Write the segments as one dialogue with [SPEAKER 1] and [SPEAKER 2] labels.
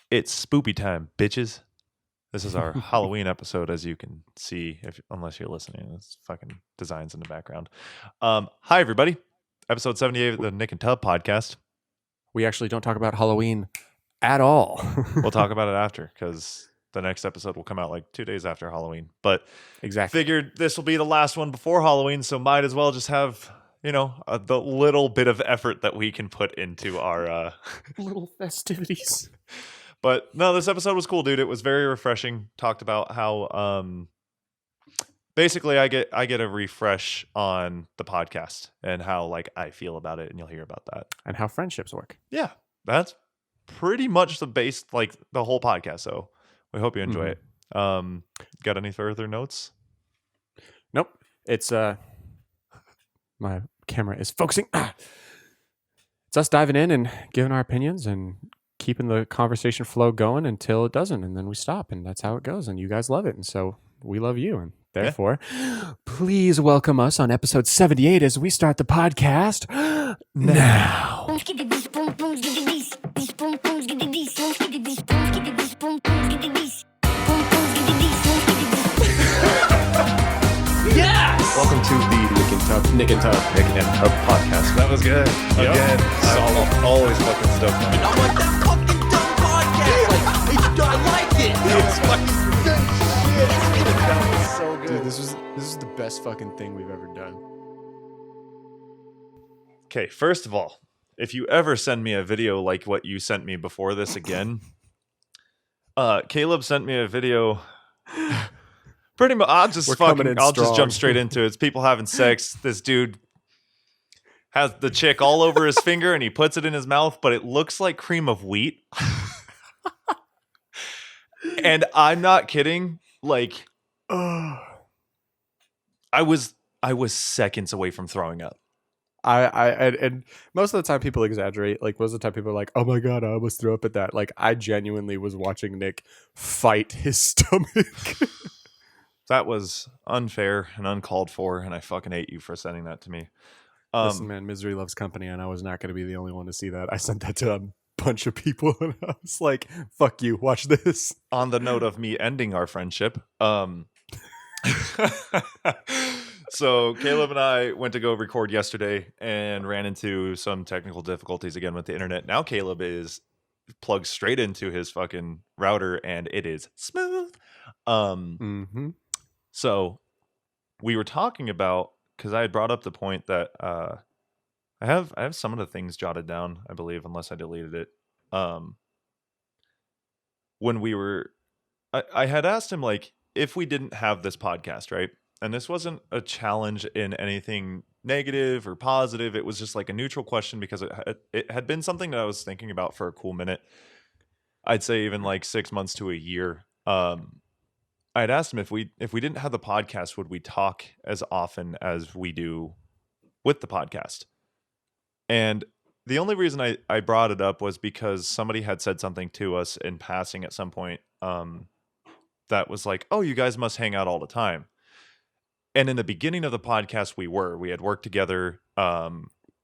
[SPEAKER 1] It's spoopy time, bitches. This is our Halloween episode, as you can see, unless you're listening. It's fucking designs in the background. Hi, everybody. Episode 78 of the Nick and Tub podcast.
[SPEAKER 2] We actually don't talk about Halloween at all.
[SPEAKER 1] We'll talk about it after, because the next episode will come out like 2 days after Halloween. But
[SPEAKER 2] Exactly.
[SPEAKER 1] figured this will be the last one before Halloween, so might as well just have, the little bit of effort that we can put into our
[SPEAKER 2] Little festivities.
[SPEAKER 1] But no, this episode was cool, dude. It was very refreshing. Talked about how basically I get a refresh on the podcast and how like I feel about it, and you'll hear about that.
[SPEAKER 2] And how friendships work.
[SPEAKER 1] Yeah, that's pretty much the base, like the whole podcast. So we hope you enjoy it. Got any further notes?
[SPEAKER 2] Nope. It's my camera is focusing. It's us diving in and giving our opinions and keeping the conversation flow going until it doesn't, and then we stop, and that's how it goes. And you guys love it, and so we love you, and therefore, please welcome us on episode 78 as we start the podcast now.
[SPEAKER 1] Yes! Welcome to the Nick and Tub podcast. That was good.
[SPEAKER 2] Yep.
[SPEAKER 1] Again, I'm always fucking stoked on it.
[SPEAKER 3] I'm like, that fucking dumb podcast. Like, I like it.
[SPEAKER 1] It's fucking good shit. That was so good.
[SPEAKER 2] Dude, this is the best fucking thing we've ever done.
[SPEAKER 1] Okay, first of all, if you ever send me a video like what you sent me before this again, Caleb sent me a video. Pretty much, I'll just jump straight into it. It's people having sex. This dude has the chick all over his finger and he puts it in his mouth, but it looks like cream of wheat. And I'm not kidding. Like, I was seconds away from throwing up.
[SPEAKER 2] And most of the time people exaggerate. Like most of the time people are like, "Oh my god, I almost threw up at that." Like I genuinely was watching Nick fight his stomach.
[SPEAKER 1] That was unfair and uncalled for, and I fucking hate you for sending that to me.
[SPEAKER 2] Listen, man, misery loves company, and I was not going to be the only one to see that. I sent that to a bunch of people, and I was like, "Fuck you, watch this."
[SPEAKER 1] On the note of me ending our friendship, so Caleb and I went to go record yesterday and ran into some technical difficulties again with the internet. Now Caleb is plugged straight into his fucking router, and it is smooth. So we were talking about, because I had brought up the point that I have some of the things jotted down, I believe, unless I deleted it. When we were, I had asked him, like, if we didn't have this podcast, right? And this wasn't a challenge in anything negative or positive. It was just like a neutral question because it had been something that I was thinking about for a cool minute. I'd say even like 6 months to a year. I'd asked him if we didn't have the podcast, would we talk as often as we do with the podcast? And the only reason I brought it up was because somebody had said something to us in passing at some point that was like, "Oh, you guys must hang out all the time." And in the beginning of the podcast, we had worked together. I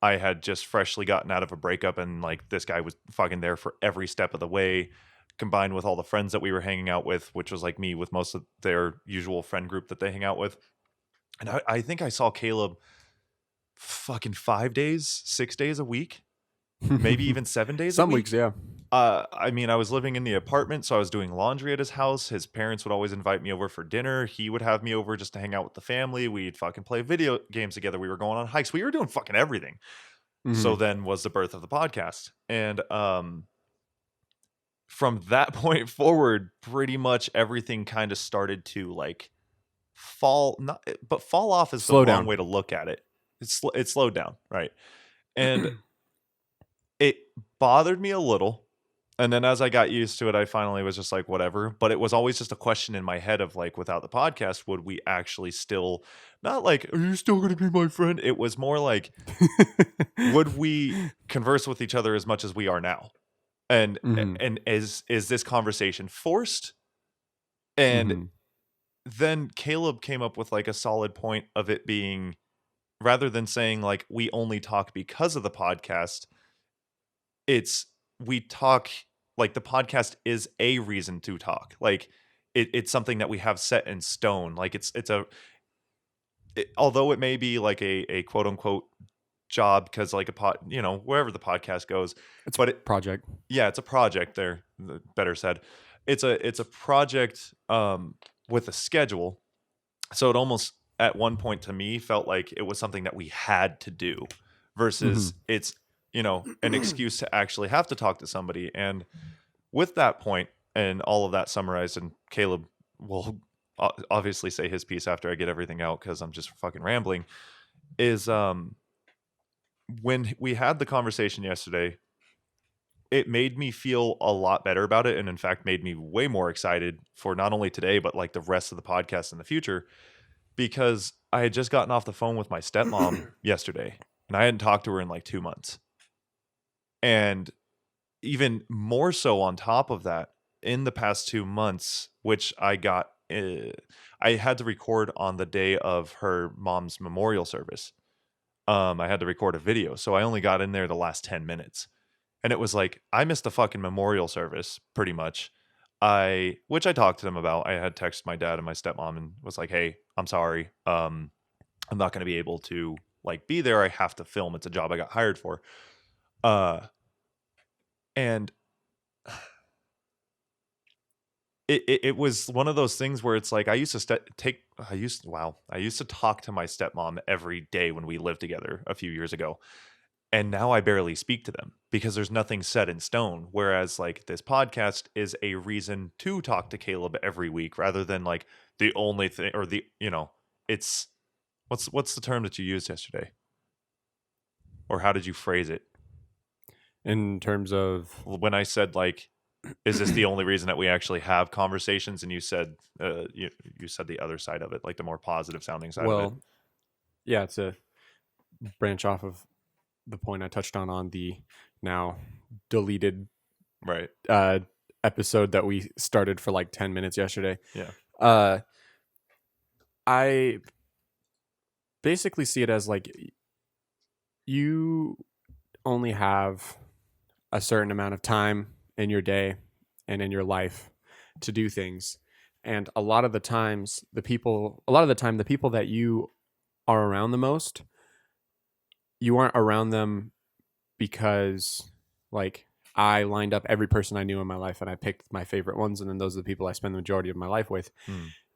[SPEAKER 1] had just freshly gotten out of a breakup, and like this guy was fucking there for every step of the way, combined with all the friends that we were hanging out with, which was like me with most of their usual friend group that they hang out with. And I think I saw Caleb fucking 5 days, 6 days a week, maybe even 7 days
[SPEAKER 2] Some
[SPEAKER 1] a week.
[SPEAKER 2] weeks, yeah.
[SPEAKER 1] I mean, I was living in the apartment, so I was doing laundry at his house. His parents would always invite me over for dinner. He would have me over just to hang out with the family. We'd fucking play video games together. We were going on hikes. We were doing fucking everything. So then was the birth of the podcast. And from that point forward, pretty much everything kind of started to like fall off is the wrong way to look at it. It slowed down, right? And it bothered me a little. And then as I got used to it, I finally was just like, whatever. But it was always just a question in my head of like, without the podcast, would we actually still, not like, are you still going to be my friend? It was more like, would we converse with each other as much as we are now? And is this conversation forced? And then Caleb came up with like a solid point of it being, rather than saying like, we only talk because of the podcast, it's we talk like the podcast is a reason to talk. Like it's something that we have set in stone. Like although it may be like a quote unquote job, because like wherever the podcast goes,
[SPEAKER 2] It's
[SPEAKER 1] but
[SPEAKER 2] a project.
[SPEAKER 1] yeah, it's a project there, better said. It's a project with a schedule. So it almost at one point to me felt like it was something that we had to do versus it's, an excuse to actually have to talk to somebody. And with that point and all of that summarized, and Caleb will obviously say his piece after I get everything out because I'm just fucking rambling, is when we had the conversation yesterday, it made me feel a lot better about it, and in fact made me way more excited for not only today but like the rest of the podcast in the future, because I had just gotten off the phone with my stepmom yesterday, and I hadn't talked to her in like 2 months. And even more so on top of that, in the past 2 months, which I had to record on the day of her mom's memorial service. I had to record a video, so I only got in there the last 10 minutes. And it was like, I missed the fucking memorial service, pretty much. Which I talked to them about. I had texted my dad and my stepmom and was like, hey, I'm sorry. I'm not going to be able to like be there. I have to film. It's a job I got hired for. And it was one of those things where it's like, I used to talk to my stepmom every day when we lived together a few years ago. And now I barely speak to them because there's nothing set in stone. Whereas like this podcast is a reason to talk to Caleb every week rather than like the only thing, or it's what's the term that you used yesterday? Or how did you phrase it?
[SPEAKER 2] In terms of
[SPEAKER 1] When I said like, is this the only reason that we actually have conversations? And you said, you said the other side of it, like the more positive sounding side of it.
[SPEAKER 2] Yeah, it's a branch off of the point I touched on the now deleted
[SPEAKER 1] Right.
[SPEAKER 2] episode that we started for like 10 minutes yesterday.
[SPEAKER 1] Yeah.
[SPEAKER 2] I basically see it as like you only have a certain amount of time in your day and in your life to do things. And a lot of the time, the people that you are around the most, you aren't around them because like I lined up every person I knew in my life and I picked my favorite ones, and then those are the people I spend the majority of my life with.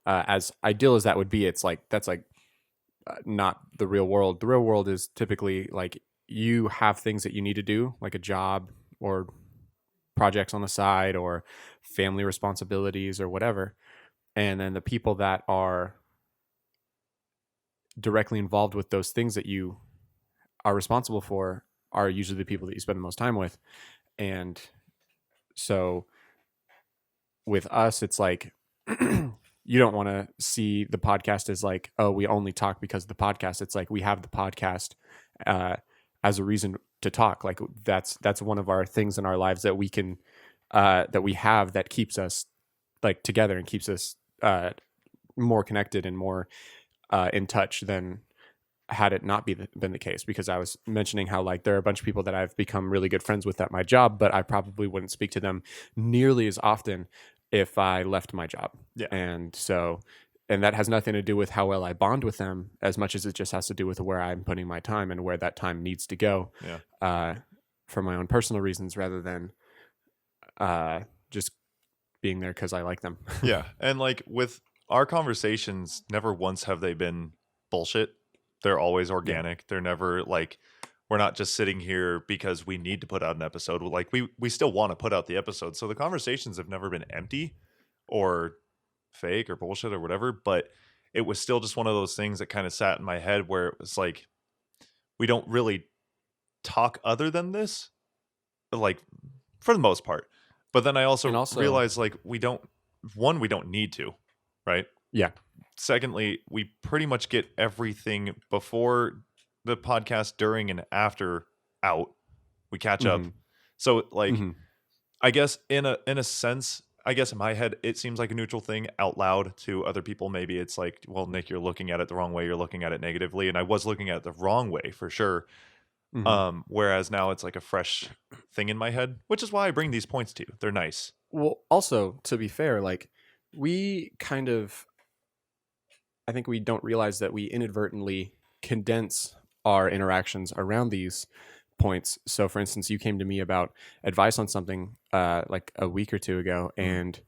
[SPEAKER 2] As ideal as that would be, it's like that's like not the real world. The real world is typically like you have things that you need to do, like a job or projects on the side or family responsibilities or whatever. And then the people that are directly involved with those things that you are responsible for are usually the people that you spend the most time with. And so with us, it's like you don't want to see the podcast as like, oh, we only talk because of the podcast. It's like we have the podcast as a reason to talk. Like that's one of our things in our lives that we can that we have that keeps us like together and keeps us more connected and more in touch than had it not been the case. Because I was mentioning how like there are a bunch of people that I've become really good friends with at my job, but I probably wouldn't speak to them nearly as often if I left my job.
[SPEAKER 1] Yeah.
[SPEAKER 2] And that has nothing to do with how well I bond with them as much as it just has to do with where I'm putting my time and where that time needs to go for my own personal reasons rather than just being there because I like them.
[SPEAKER 1] Yeah. And like with our conversations, never once have they been bullshit. They're always organic. Yeah. They're never like, we're not just sitting here because we need to put out an episode. Like we still want to put out the episode. So the conversations have never been empty or fake or bullshit or whatever, but it was still just one of those things that kind of sat in my head where it was like, we don't really talk other than this, like for the most part. But then I also realized like we don't need to, right?
[SPEAKER 2] Yeah.
[SPEAKER 1] Secondly, we pretty much get everything before the podcast, during and after out. We catch up. So like, I guess in a sense, I guess in my head, it seems like a neutral thing. Out loud to other people, maybe it's like, well, Nick, you're looking at it the wrong way. You're looking at it negatively. And I was looking at it the wrong way for sure. Whereas now it's like a fresh thing in my head, which is why I bring these points to you. They're nice.
[SPEAKER 2] Well, also, to be fair, like we kind of, I think we don't realize that we inadvertently condense our interactions around these points. So, for instance, you came to me about advice on something like a week or two ago, and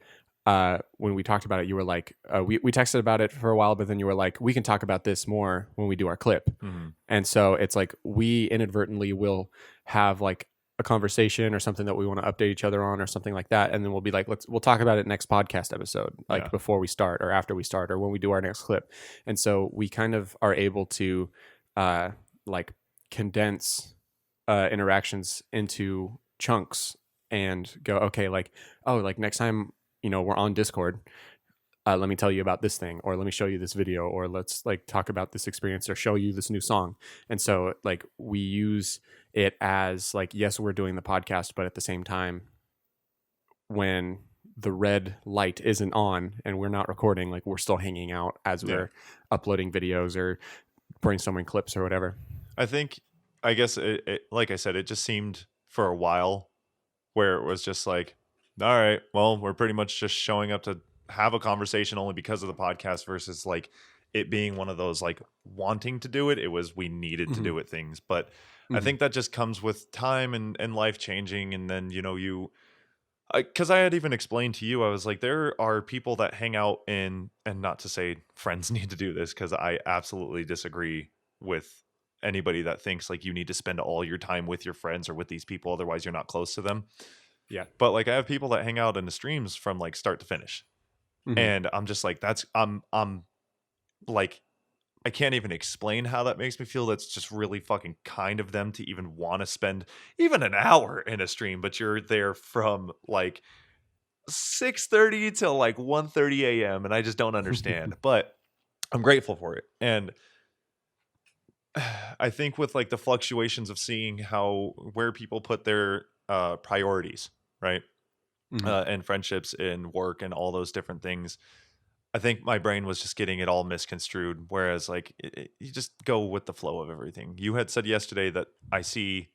[SPEAKER 2] when we talked about it, you were like, we texted about it for a while, but then you were like, we can talk about this more when we do our clip. And so it's like we inadvertently will have like a conversation or something that we want to update each other on or something like that, and then we'll be like, we'll talk about it next podcast episode, like before we start or after we start or when we do our next clip. And so we kind of are able to like condense interactions into chunks and go, okay, like, oh, like next time, you know, we're on Discord, let me tell you about this thing, or let me show you this video, or let's like talk about this experience or show you this new song. And so like we use it as like, yes, we're doing the podcast, but at the same time, when the red light isn't on and we're not recording, like we're still hanging out as we're uploading videos or brainstorming clips or whatever.
[SPEAKER 1] I guess it like I said, it just seemed for a while where it was just like, all right, well, we're pretty much just showing up to have a conversation only because of the podcast versus like it being one of those like wanting to do it. It was we needed to do it things. But I think that just comes with time and life changing. And then, you know, because I had even explained to you, I was like, there are people that hang out in, and not to say friends need to do this, because I absolutely disagree with anybody that thinks like you need to spend all your time with your friends or with these people, otherwise you're not close to them.
[SPEAKER 2] Yeah.
[SPEAKER 1] But like I have people that hang out in the streams from like start to finish. And I'm just like, I'm like, I can't even explain how that makes me feel. That's just really fucking kind of them to even want to spend even an hour in a stream, but you're there from like 6:30 till like 1:30 a.m. and I just don't understand. But I'm grateful for it. And I think with like the fluctuations of seeing where people put their priorities, right? And friendships and work and all those different things, I think my brain was just getting it all misconstrued. Whereas like you just go with the flow of everything. You had said yesterday that I see,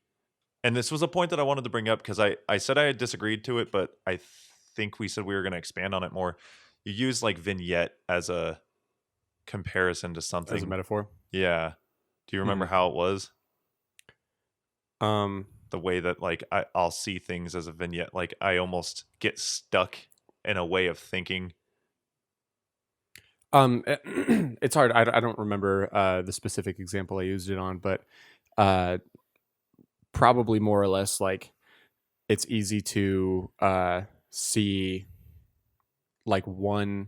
[SPEAKER 1] and this was a point that I wanted to bring up because I said I had disagreed to it, but I think we said we were going to expand on it more. You use like vignette as a comparison to something.
[SPEAKER 2] As a metaphor?
[SPEAKER 1] Yeah. Do you remember how it was? The way that like I'll see things as a vignette, like I almost get stuck in a way of thinking.
[SPEAKER 2] It's hard. I don't remember the specific example I used it on, but probably more or less like it's easy to see like one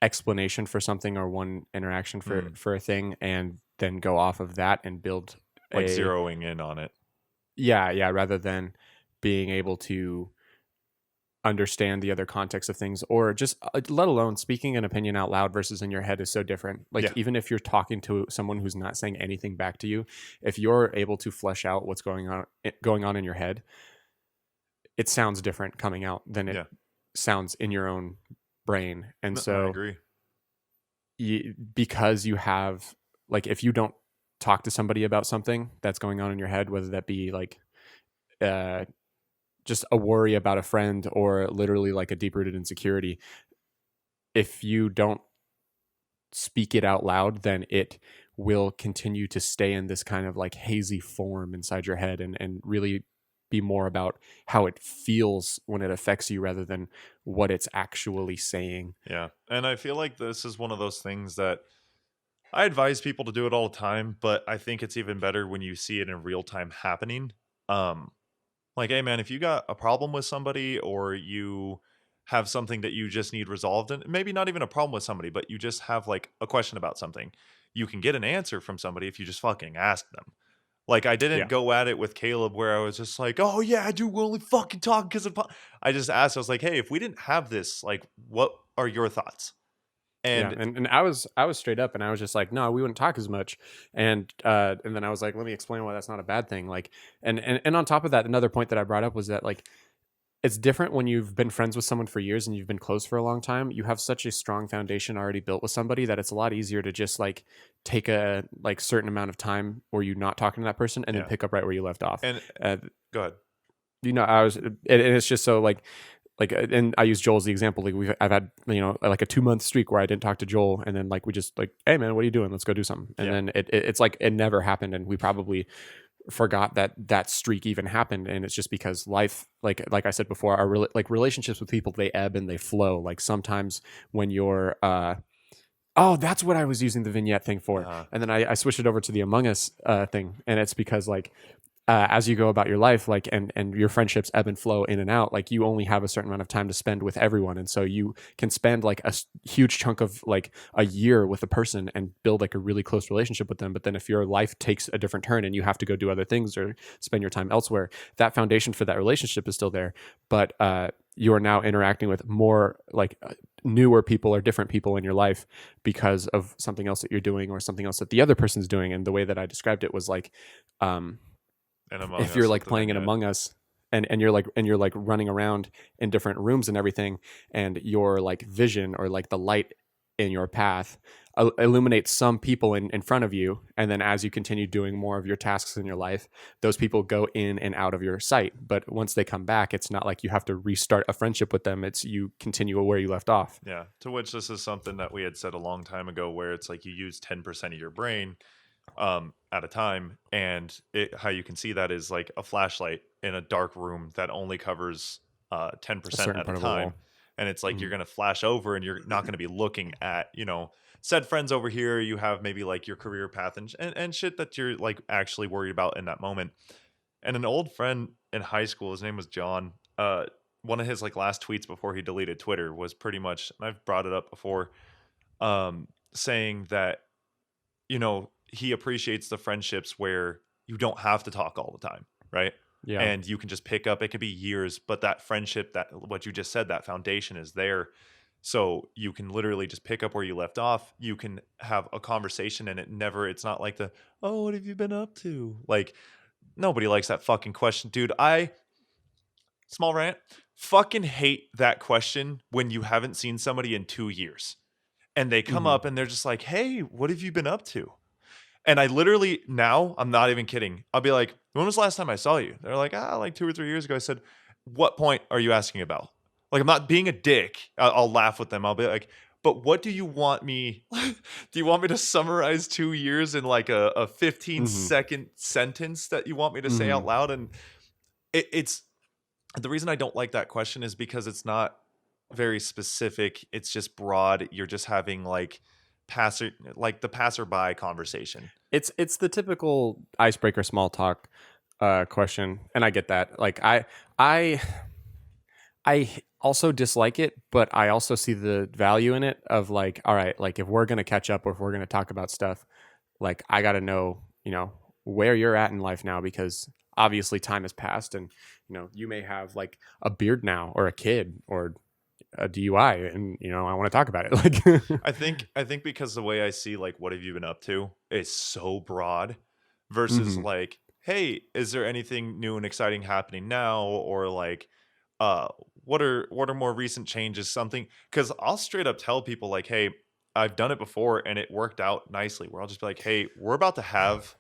[SPEAKER 2] explanation for something or one interaction for a thing, and then go off of that and build
[SPEAKER 1] like zeroing in on it.
[SPEAKER 2] Yeah, rather than being able to understand the other context of things, or just let alone speaking an opinion out loud versus in your head is so different. Like even if you're talking to someone who's not saying anything back to you, if you're able to flesh out what's going on in your head, it sounds different coming out than it sounds in your own brain. And so
[SPEAKER 1] I agree.
[SPEAKER 2] Because you have like, if you don't talk to somebody about something that's going on in your head, whether that be like just a worry about a friend or literally like a deep-rooted insecurity, if you don't speak it out loud, then it will continue to stay in this kind of like hazy form inside your head and really be more about how it feels when it affects you rather than what it's actually saying.
[SPEAKER 1] Yeah. And I feel like this is one of those things that I advise people to do it all the time, but I think it's even better when you see it in real time happening. Like, hey man, if you got a problem with somebody or you have something that you just need resolved, and maybe not even a problem with somebody, but you just have like a question about something, you can get an answer from somebody if you just fucking ask them. Like, I didn't go at it with Caleb where I was just like, oh yeah, dude, we're only fucking talking because of... I just asked, I was like, hey, if we didn't have this, like, what are your thoughts?
[SPEAKER 2] And I was straight up and I was just like, no, we wouldn't talk as much. And then I was like, let me explain why that's not a bad thing. Like, and on top of that, another point that I brought up was that like, it's different when you've been friends with someone for years and you've been close for a long time. You have such a strong foundation already built with somebody that it's a lot easier to just like take a like certain amount of time where you're not talking to that person and then
[SPEAKER 1] Yeah.
[SPEAKER 2] pick up right where you left off.
[SPEAKER 1] And
[SPEAKER 2] Uh,
[SPEAKER 1] go ahead.
[SPEAKER 2] and it's just so like, and I use Joel as the example. Like I've had, like a 2-month streak where I didn't talk to Joel, and then like we just like, hey man, what are you doing? Let's go do something. And
[SPEAKER 1] Yeah.
[SPEAKER 2] then it's like it never happened, and we probably forgot that streak even happened. And it's just because life, like I said before, our like relationships with people, they ebb and they flow. Like sometimes when you're oh, that's what I was using the vignette thing for. And then I switched it over to the Among Us thing, and it's because like as you go about your life, like and your friendships ebb and flow in and out, like you only have a certain amount of time to spend with everyone, and so you can spend like a huge chunk of like a year with a person and build like a really close relationship with them. But then if your life takes a different turn and you have to go do other things or spend your time elsewhere, that foundation for that relationship is still there, but you are now interacting with more like newer people or different people in your life because of something else that you're doing or something else that the other person's doing. And the way that I described it was like if you're like playing an Among Us and you're like running around in different rooms and everything, and your like vision or like the light in your path illuminates some people in front of you, and then as you continue doing more of your tasks in your life, those people go in and out of your sight. But once they come back, it's not like you have to restart a friendship with them. It's you continue where you left off.
[SPEAKER 1] Yeah. To which this is something that we had said a long time ago, where it's like you use 10% of your brain at a time, and how you can see that is like a flashlight in a dark room that only covers 10%
[SPEAKER 2] certain
[SPEAKER 1] at
[SPEAKER 2] part
[SPEAKER 1] a
[SPEAKER 2] of the wall.
[SPEAKER 1] time, and it's like
[SPEAKER 2] Mhm.
[SPEAKER 1] you're going to flash over and you're not going to be looking at said friends over here. You have maybe like your career path and shit that you're like actually worried about in that moment. And an old friend in high school, his name was John, one of his like last tweets before he deleted Twitter was pretty much, and I've brought it up before, saying that he appreciates the friendships where you don't have to talk all the time, right?
[SPEAKER 2] Yeah.
[SPEAKER 1] And you can just pick up, it could be years, but that friendship, that what you just said, that foundation is there. So you can literally just pick up where you left off. You can have a conversation, and it's not like oh, what have you been up to? Like, nobody likes that fucking question, dude. Small rant, fucking hate that question when you haven't seen somebody in 2 years and they come
[SPEAKER 2] Mhm.
[SPEAKER 1] up and they're just like, hey, what have you been up to? And I literally, now, I'm not even kidding, I'll be like, when was the last time I saw you? They're like, like 2 or 3 years ago. I said, what point are you asking about? Like, I'm not being a dick. I'll laugh with them. I'll be like, but what do you want me? Do you want me to summarize 2 years in like a 15-second sentence that you want me to say out loud? And it's the reason I don't like that question is because it's not very specific. It's just broad. You're just having like the passerby conversation.
[SPEAKER 2] It's the typical icebreaker small talk question, and I get that. Like I also dislike it, but I also see the value in it of like, all right, like if we're gonna catch up or if we're gonna talk about stuff, like I gotta know, where you're at in life now, because obviously time has passed, and you may have like a beard now or a kid or a DUI, and I want to talk about it. Like,
[SPEAKER 1] I think because the way I see like what have you been up to is so broad versus
[SPEAKER 2] Mhm.
[SPEAKER 1] like, hey, is there anything new and exciting happening now? Or like uh what are more recent changes? Something, because I'll straight up tell people like, hey, I've done it before and it worked out nicely, where I'll just be like, hey, we're about to have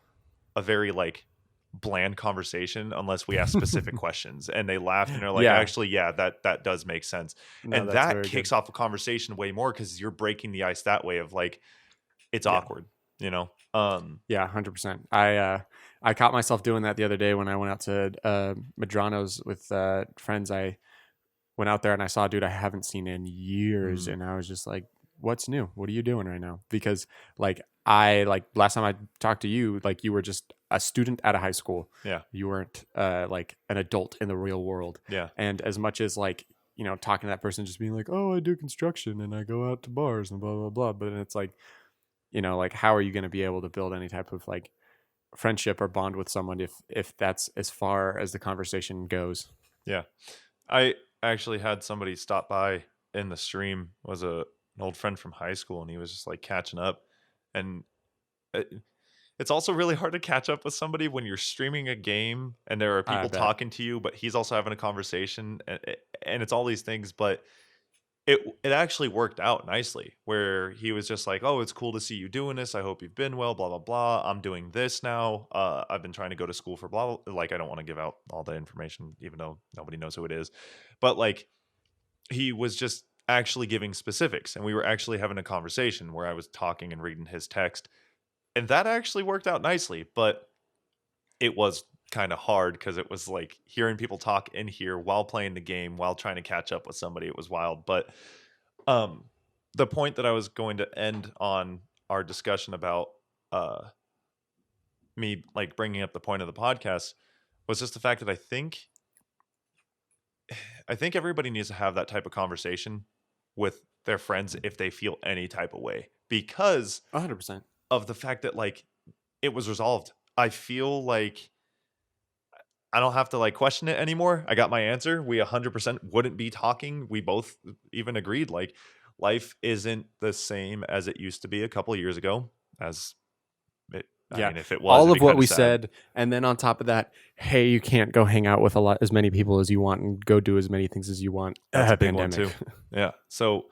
[SPEAKER 1] a very like bland conversation unless we ask specific questions. And they laughed and they're like,
[SPEAKER 2] Yeah,
[SPEAKER 1] actually, yeah, that does make sense.
[SPEAKER 2] no,
[SPEAKER 1] And
[SPEAKER 2] that's
[SPEAKER 1] that
[SPEAKER 2] very good.
[SPEAKER 1] kicks off a conversation way more because you're breaking the ice that way of like, it's
[SPEAKER 2] Yeah.
[SPEAKER 1] awkward,
[SPEAKER 2] Yeah, 100%. I caught myself doing that the other day when I went out to Madrano's with friends. I went out there and I saw a dude I haven't seen in years,
[SPEAKER 1] Mm.
[SPEAKER 2] and I was just like, "What's new? What are you doing right now?" Because like I like last time I talked to you, like you were just a student at a high school.
[SPEAKER 1] Yeah.
[SPEAKER 2] You weren't like an adult in the real world.
[SPEAKER 1] Yeah.
[SPEAKER 2] And as much as like talking to that person, just being like, "Oh, I do construction and I go out to bars and blah blah blah," but then it's like like how are you going to be able to build any type of like friendship or bond with someone if that's as far as the conversation goes?
[SPEAKER 1] Yeah. I actually had somebody stop by in the stream, was an old friend from high school, and he was just like catching up. And it's also really hard to catch up with somebody when you're streaming a game and there are
[SPEAKER 2] I
[SPEAKER 1] people
[SPEAKER 2] bet.
[SPEAKER 1] talking to you, but he's also having a conversation, and it's all these things. But it actually worked out nicely, where he was just like, "Oh, it's cool to see you doing this. I hope you've been well. Blah blah blah. I'm doing this now. I've been trying to go to school for blah blah." Like, I don't want to give out all the information, even though nobody knows who it is. But like, he was just actually giving specifics, and we were actually having a conversation where I was talking and reading his text, and that actually worked out nicely. But it was kind of hard because it was like hearing people talk in here while playing the game while trying to catch up with somebody. It was wild. But um the point that I was going to end on our discussion about me like bringing up the point of the podcast was just the fact that I think everybody needs to have that type of conversation with their friends if they feel any type of way, because
[SPEAKER 2] 100%.
[SPEAKER 1] of the fact that like it was resolved. I feel like I don't have to like question it anymore. I got my answer. We 100% wouldn't be talking. We both even agreed like life isn't the same as it used to be a couple of years ago. As it, I
[SPEAKER 2] Yeah.
[SPEAKER 1] mean, if it was,
[SPEAKER 2] All
[SPEAKER 1] it'd
[SPEAKER 2] of
[SPEAKER 1] be
[SPEAKER 2] what
[SPEAKER 1] kinda
[SPEAKER 2] we
[SPEAKER 1] sad.
[SPEAKER 2] said, and then on top of that, hey, you can't go hang out with as many people as you want and go do as many things as you want.
[SPEAKER 1] That's a big one
[SPEAKER 2] Pandemic.
[SPEAKER 1] too. Yeah. So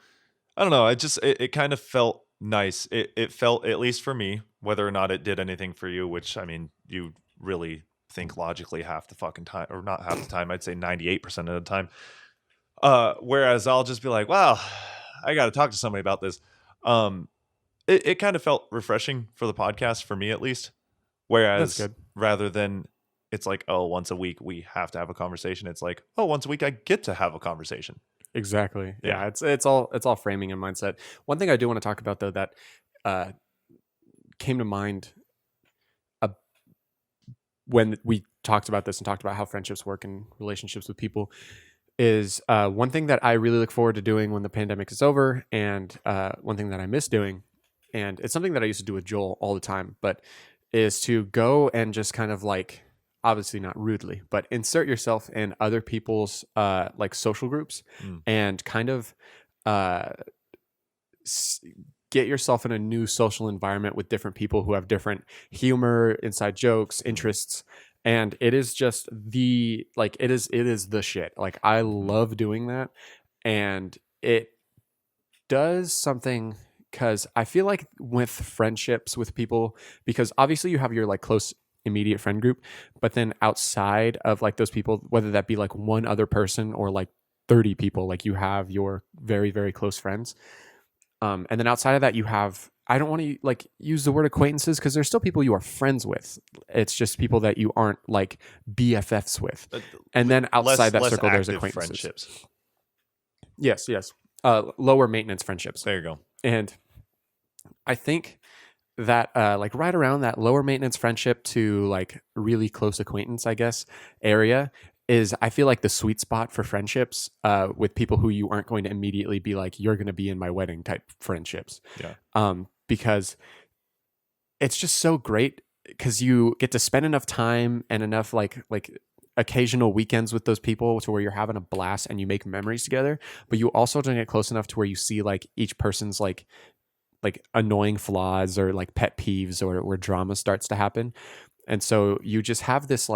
[SPEAKER 1] I don't know. It kind of felt nice. It felt, at least for me, whether or not it did anything for you, which I mean, you really think logically half the fucking time, or not half the time. I'd say 98% of the time. Whereas I'll just be like, wow, I got to talk to somebody about this. It kind of felt refreshing for the podcast, for me at least. Whereas
[SPEAKER 2] good.
[SPEAKER 1] rather than it's like, oh, once a week we have to have a conversation, it's like, oh, once a week I get to have a conversation.
[SPEAKER 2] Exactly.
[SPEAKER 1] Yeah.
[SPEAKER 2] Yeah. It's all framing and mindset. One thing I do want to talk about though that came to mind when we talked about this and talked about how friendships work and relationships with people is one thing that I really look forward to doing when the pandemic is over, and one thing that I miss doing, and it's something that I used to do with Joel all the time, but is to go and just kind of like, obviously not rudely, but insert yourself in other people's like social groups and kind of get yourself in a new social environment with different people who have different humor, inside jokes, interests. And it is just it is the shit. Like, I love doing that. And it does something, because I feel like with friendships with people, because obviously you have your like close immediate friend group, but then outside of like those people, whether that be like one other person or like 30 people, like you have your very, very close friends. And then outside of that, you have, I don't want to like use the word acquaintances, because there's still people you are friends with. It's just people that you aren't like BFFs with. And then outside that circle, there's
[SPEAKER 1] active
[SPEAKER 2] acquaintances.
[SPEAKER 1] friendships.
[SPEAKER 2] Yes. Lower maintenance friendships.
[SPEAKER 1] There you go.
[SPEAKER 2] And I think that like right around that lower maintenance friendship to like really close acquaintance, I guess, area is, I feel like, the sweet spot for friendships with people who you aren't going to immediately be like, you're going to be in my wedding type friendships.
[SPEAKER 1] Yeah.
[SPEAKER 2] Because it's just so great, because you get to spend enough time and enough like occasional weekends with those people to where you're having a blast and you make memories together, but you also don't get close enough to where you see like each person's like annoying flaws or like pet peeves, or where drama starts to happen. And so you just have this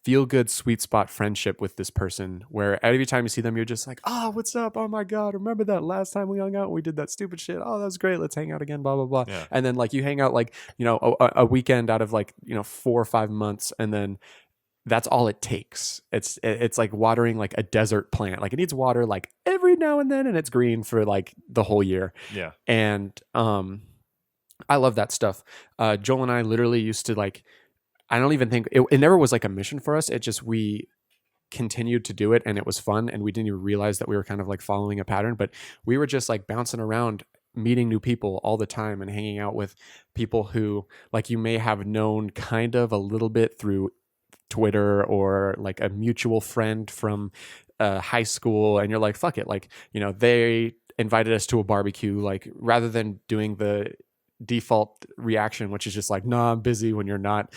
[SPEAKER 2] feel good sweet spot friendship with this person, where every time you see them, you're just like, oh, what's up? Oh my God, remember that last time we hung out and we did that stupid shit? Oh, that was great. Let's hang out again, blah, blah, blah.
[SPEAKER 1] Yeah.
[SPEAKER 2] And then like you hang out like, a weekend out of like, 4 or 5 months. And then that's all it takes. It's like watering like a desert plant. Like, it needs water like every now and then, and it's green for like the whole year.
[SPEAKER 1] Yeah.
[SPEAKER 2] And I love that stuff. Joel and I literally used to like, I don't even think it never was like a mission for us. It just, we continued to do it and it was fun. And we didn't even realize that we were kind of like following a pattern, but we were just like bouncing around, meeting new people all the time and hanging out with people who like you may have known kind of a little bit through Twitter or like a mutual friend from high school. And you're like, fuck it. Like, they invited us to a barbecue, like rather than doing the default reaction, which is just like, nah, I'm busy, when you're not,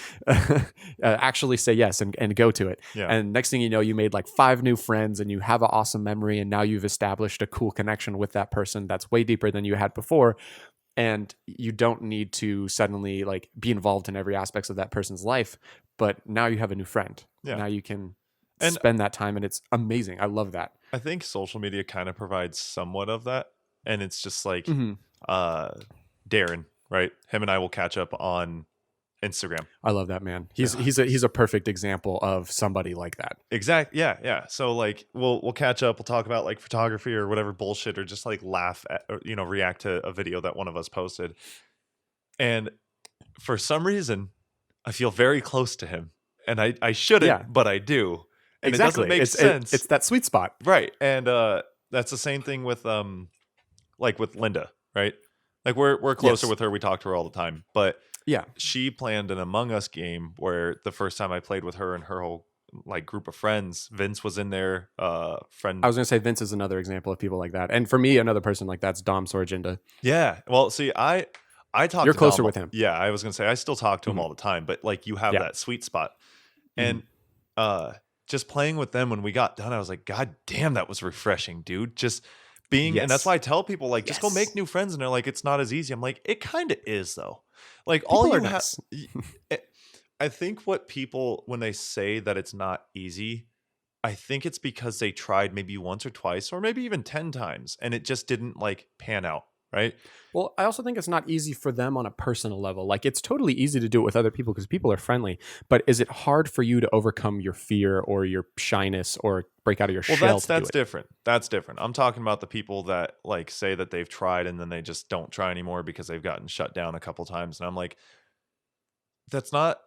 [SPEAKER 2] actually say yes and go to it.
[SPEAKER 1] Yeah.
[SPEAKER 2] And next thing you know, you made like 5 new friends and you have an awesome memory. And now you've established a cool connection with that person that's way deeper than you had before. and you don't need to suddenly like be involved in every aspect of that person's life, but now you have a new friend.
[SPEAKER 1] Yeah.
[SPEAKER 2] Now you can
[SPEAKER 1] And
[SPEAKER 2] spend that time, and it's amazing. I love that.
[SPEAKER 1] I think social media kind of provides somewhat of that. And it's just like
[SPEAKER 2] Mm-hmm.
[SPEAKER 1] Darren, right? Him and I will catch up on Instagram.
[SPEAKER 2] I love that, man. He's a perfect example of somebody like that.
[SPEAKER 1] Exactly. Yeah. So like we'll catch up, we'll talk about like photography or whatever bullshit, or just like laugh at, or, react to a video that one of us posted. And for some reason, I feel very close to him. And I shouldn't, but I do. And
[SPEAKER 2] Exactly.
[SPEAKER 1] it doesn't make sense.
[SPEAKER 2] It's that sweet spot.
[SPEAKER 1] Right. And that's the same thing with like with Linda, right? Like we're closer
[SPEAKER 2] Yes.
[SPEAKER 1] with her. We talk to her all the time. But
[SPEAKER 2] Yeah.
[SPEAKER 1] she planned an Among Us game where the first time I played with her and her whole like group of friends, Vince was in there. Friend.
[SPEAKER 2] I was going to say Vince is another example of people like that. And for me, another person like that's Dom Sorginda.
[SPEAKER 1] Yeah. Well, see, I talk
[SPEAKER 2] You're
[SPEAKER 1] to
[SPEAKER 2] closer
[SPEAKER 1] Dom,
[SPEAKER 2] with him.
[SPEAKER 1] Yeah, I was gonna say I still talk to him
[SPEAKER 2] Mhm.
[SPEAKER 1] all the time, but like you have
[SPEAKER 2] Yeah.
[SPEAKER 1] that sweet spot. And just playing with them when we got done, I was like, God damn, that was refreshing, dude. Just being, and that's
[SPEAKER 2] Yes.
[SPEAKER 1] why I tell people like, just go
[SPEAKER 2] Yes.
[SPEAKER 1] make new friends, and they're like, it's not as easy. I'm like, it kind of is though. Like
[SPEAKER 2] People
[SPEAKER 1] all you
[SPEAKER 2] are
[SPEAKER 1] have.
[SPEAKER 2] nice.
[SPEAKER 1] I think what people, when they say that it's not easy, I think it's because they tried maybe once or twice or maybe even 10 times and it just didn't like pan out, right?
[SPEAKER 2] Well, I also think it's not easy for them on a personal level. Like it's totally easy to do it with other people because people are friendly. But is it hard for you to overcome your fear or your shyness or break out of your
[SPEAKER 1] Well,
[SPEAKER 2] shell?
[SPEAKER 1] that's different. That's different. I'm talking about the people that like say that they've tried and then they just don't try anymore because they've gotten shut down a couple times. And I'm like, that's not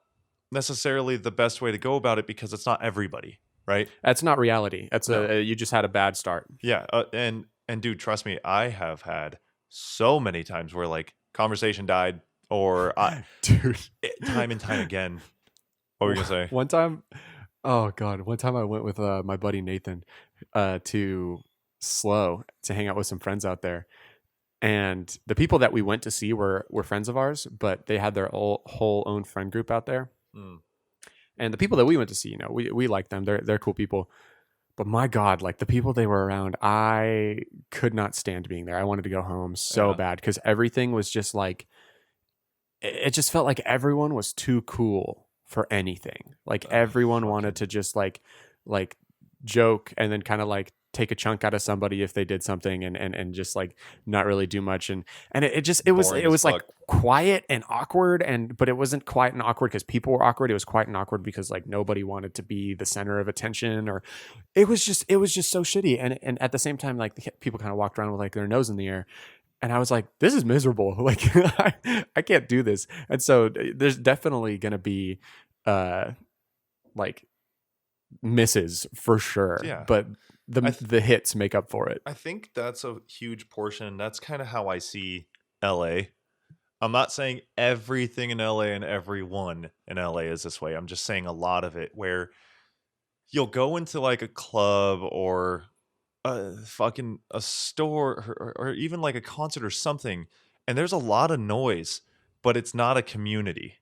[SPEAKER 1] necessarily the best way to go about it because it's not everybody, right?
[SPEAKER 2] That's not reality. That's
[SPEAKER 1] No.
[SPEAKER 2] you just had a bad start.
[SPEAKER 1] Yeah, and dude, trust me, I have had so many times where like conversation died or
[SPEAKER 2] Dude,
[SPEAKER 1] time and time again. What were you gonna say?
[SPEAKER 2] One time, oh God, one time I went with my buddy Nathan to Slow to hang out with some friends out there. And the people that we went to see were friends of ours, but they had their whole own friend group out there.
[SPEAKER 1] Mm.
[SPEAKER 2] And the people that we went to see, you know, we like them. They're cool people. But my God, like the people they were around, I could not stand being there. I wanted to go home so
[SPEAKER 1] Yeah.
[SPEAKER 2] bad because everything was just like, it just felt like everyone was too cool for anything. Like everyone wanted to just like joke and then kind of like take a chunk out of somebody if they did something and just like not really do much. And it was
[SPEAKER 1] Boring as
[SPEAKER 2] like
[SPEAKER 1] fuck.
[SPEAKER 2] quiet and awkward but it wasn't quiet and awkward because people were awkward. It was quiet and awkward because like nobody wanted to be the center of attention, or it was just so shitty. And at the same time, like the people kind of walked around with like their nose in the air. And I was like, this is miserable. Like I can't do this. And so there's definitely going to be like misses for sure.
[SPEAKER 1] Yeah.
[SPEAKER 2] But the hits make up for it.
[SPEAKER 1] I think that's a huge portion. That's kind of how I see LA. I'm not saying everything in LA and everyone in LA is this way. I'm just saying a lot of it where you'll go into like a club or a store or even like a concert or something, and there's a lot of noise, but it's not a community.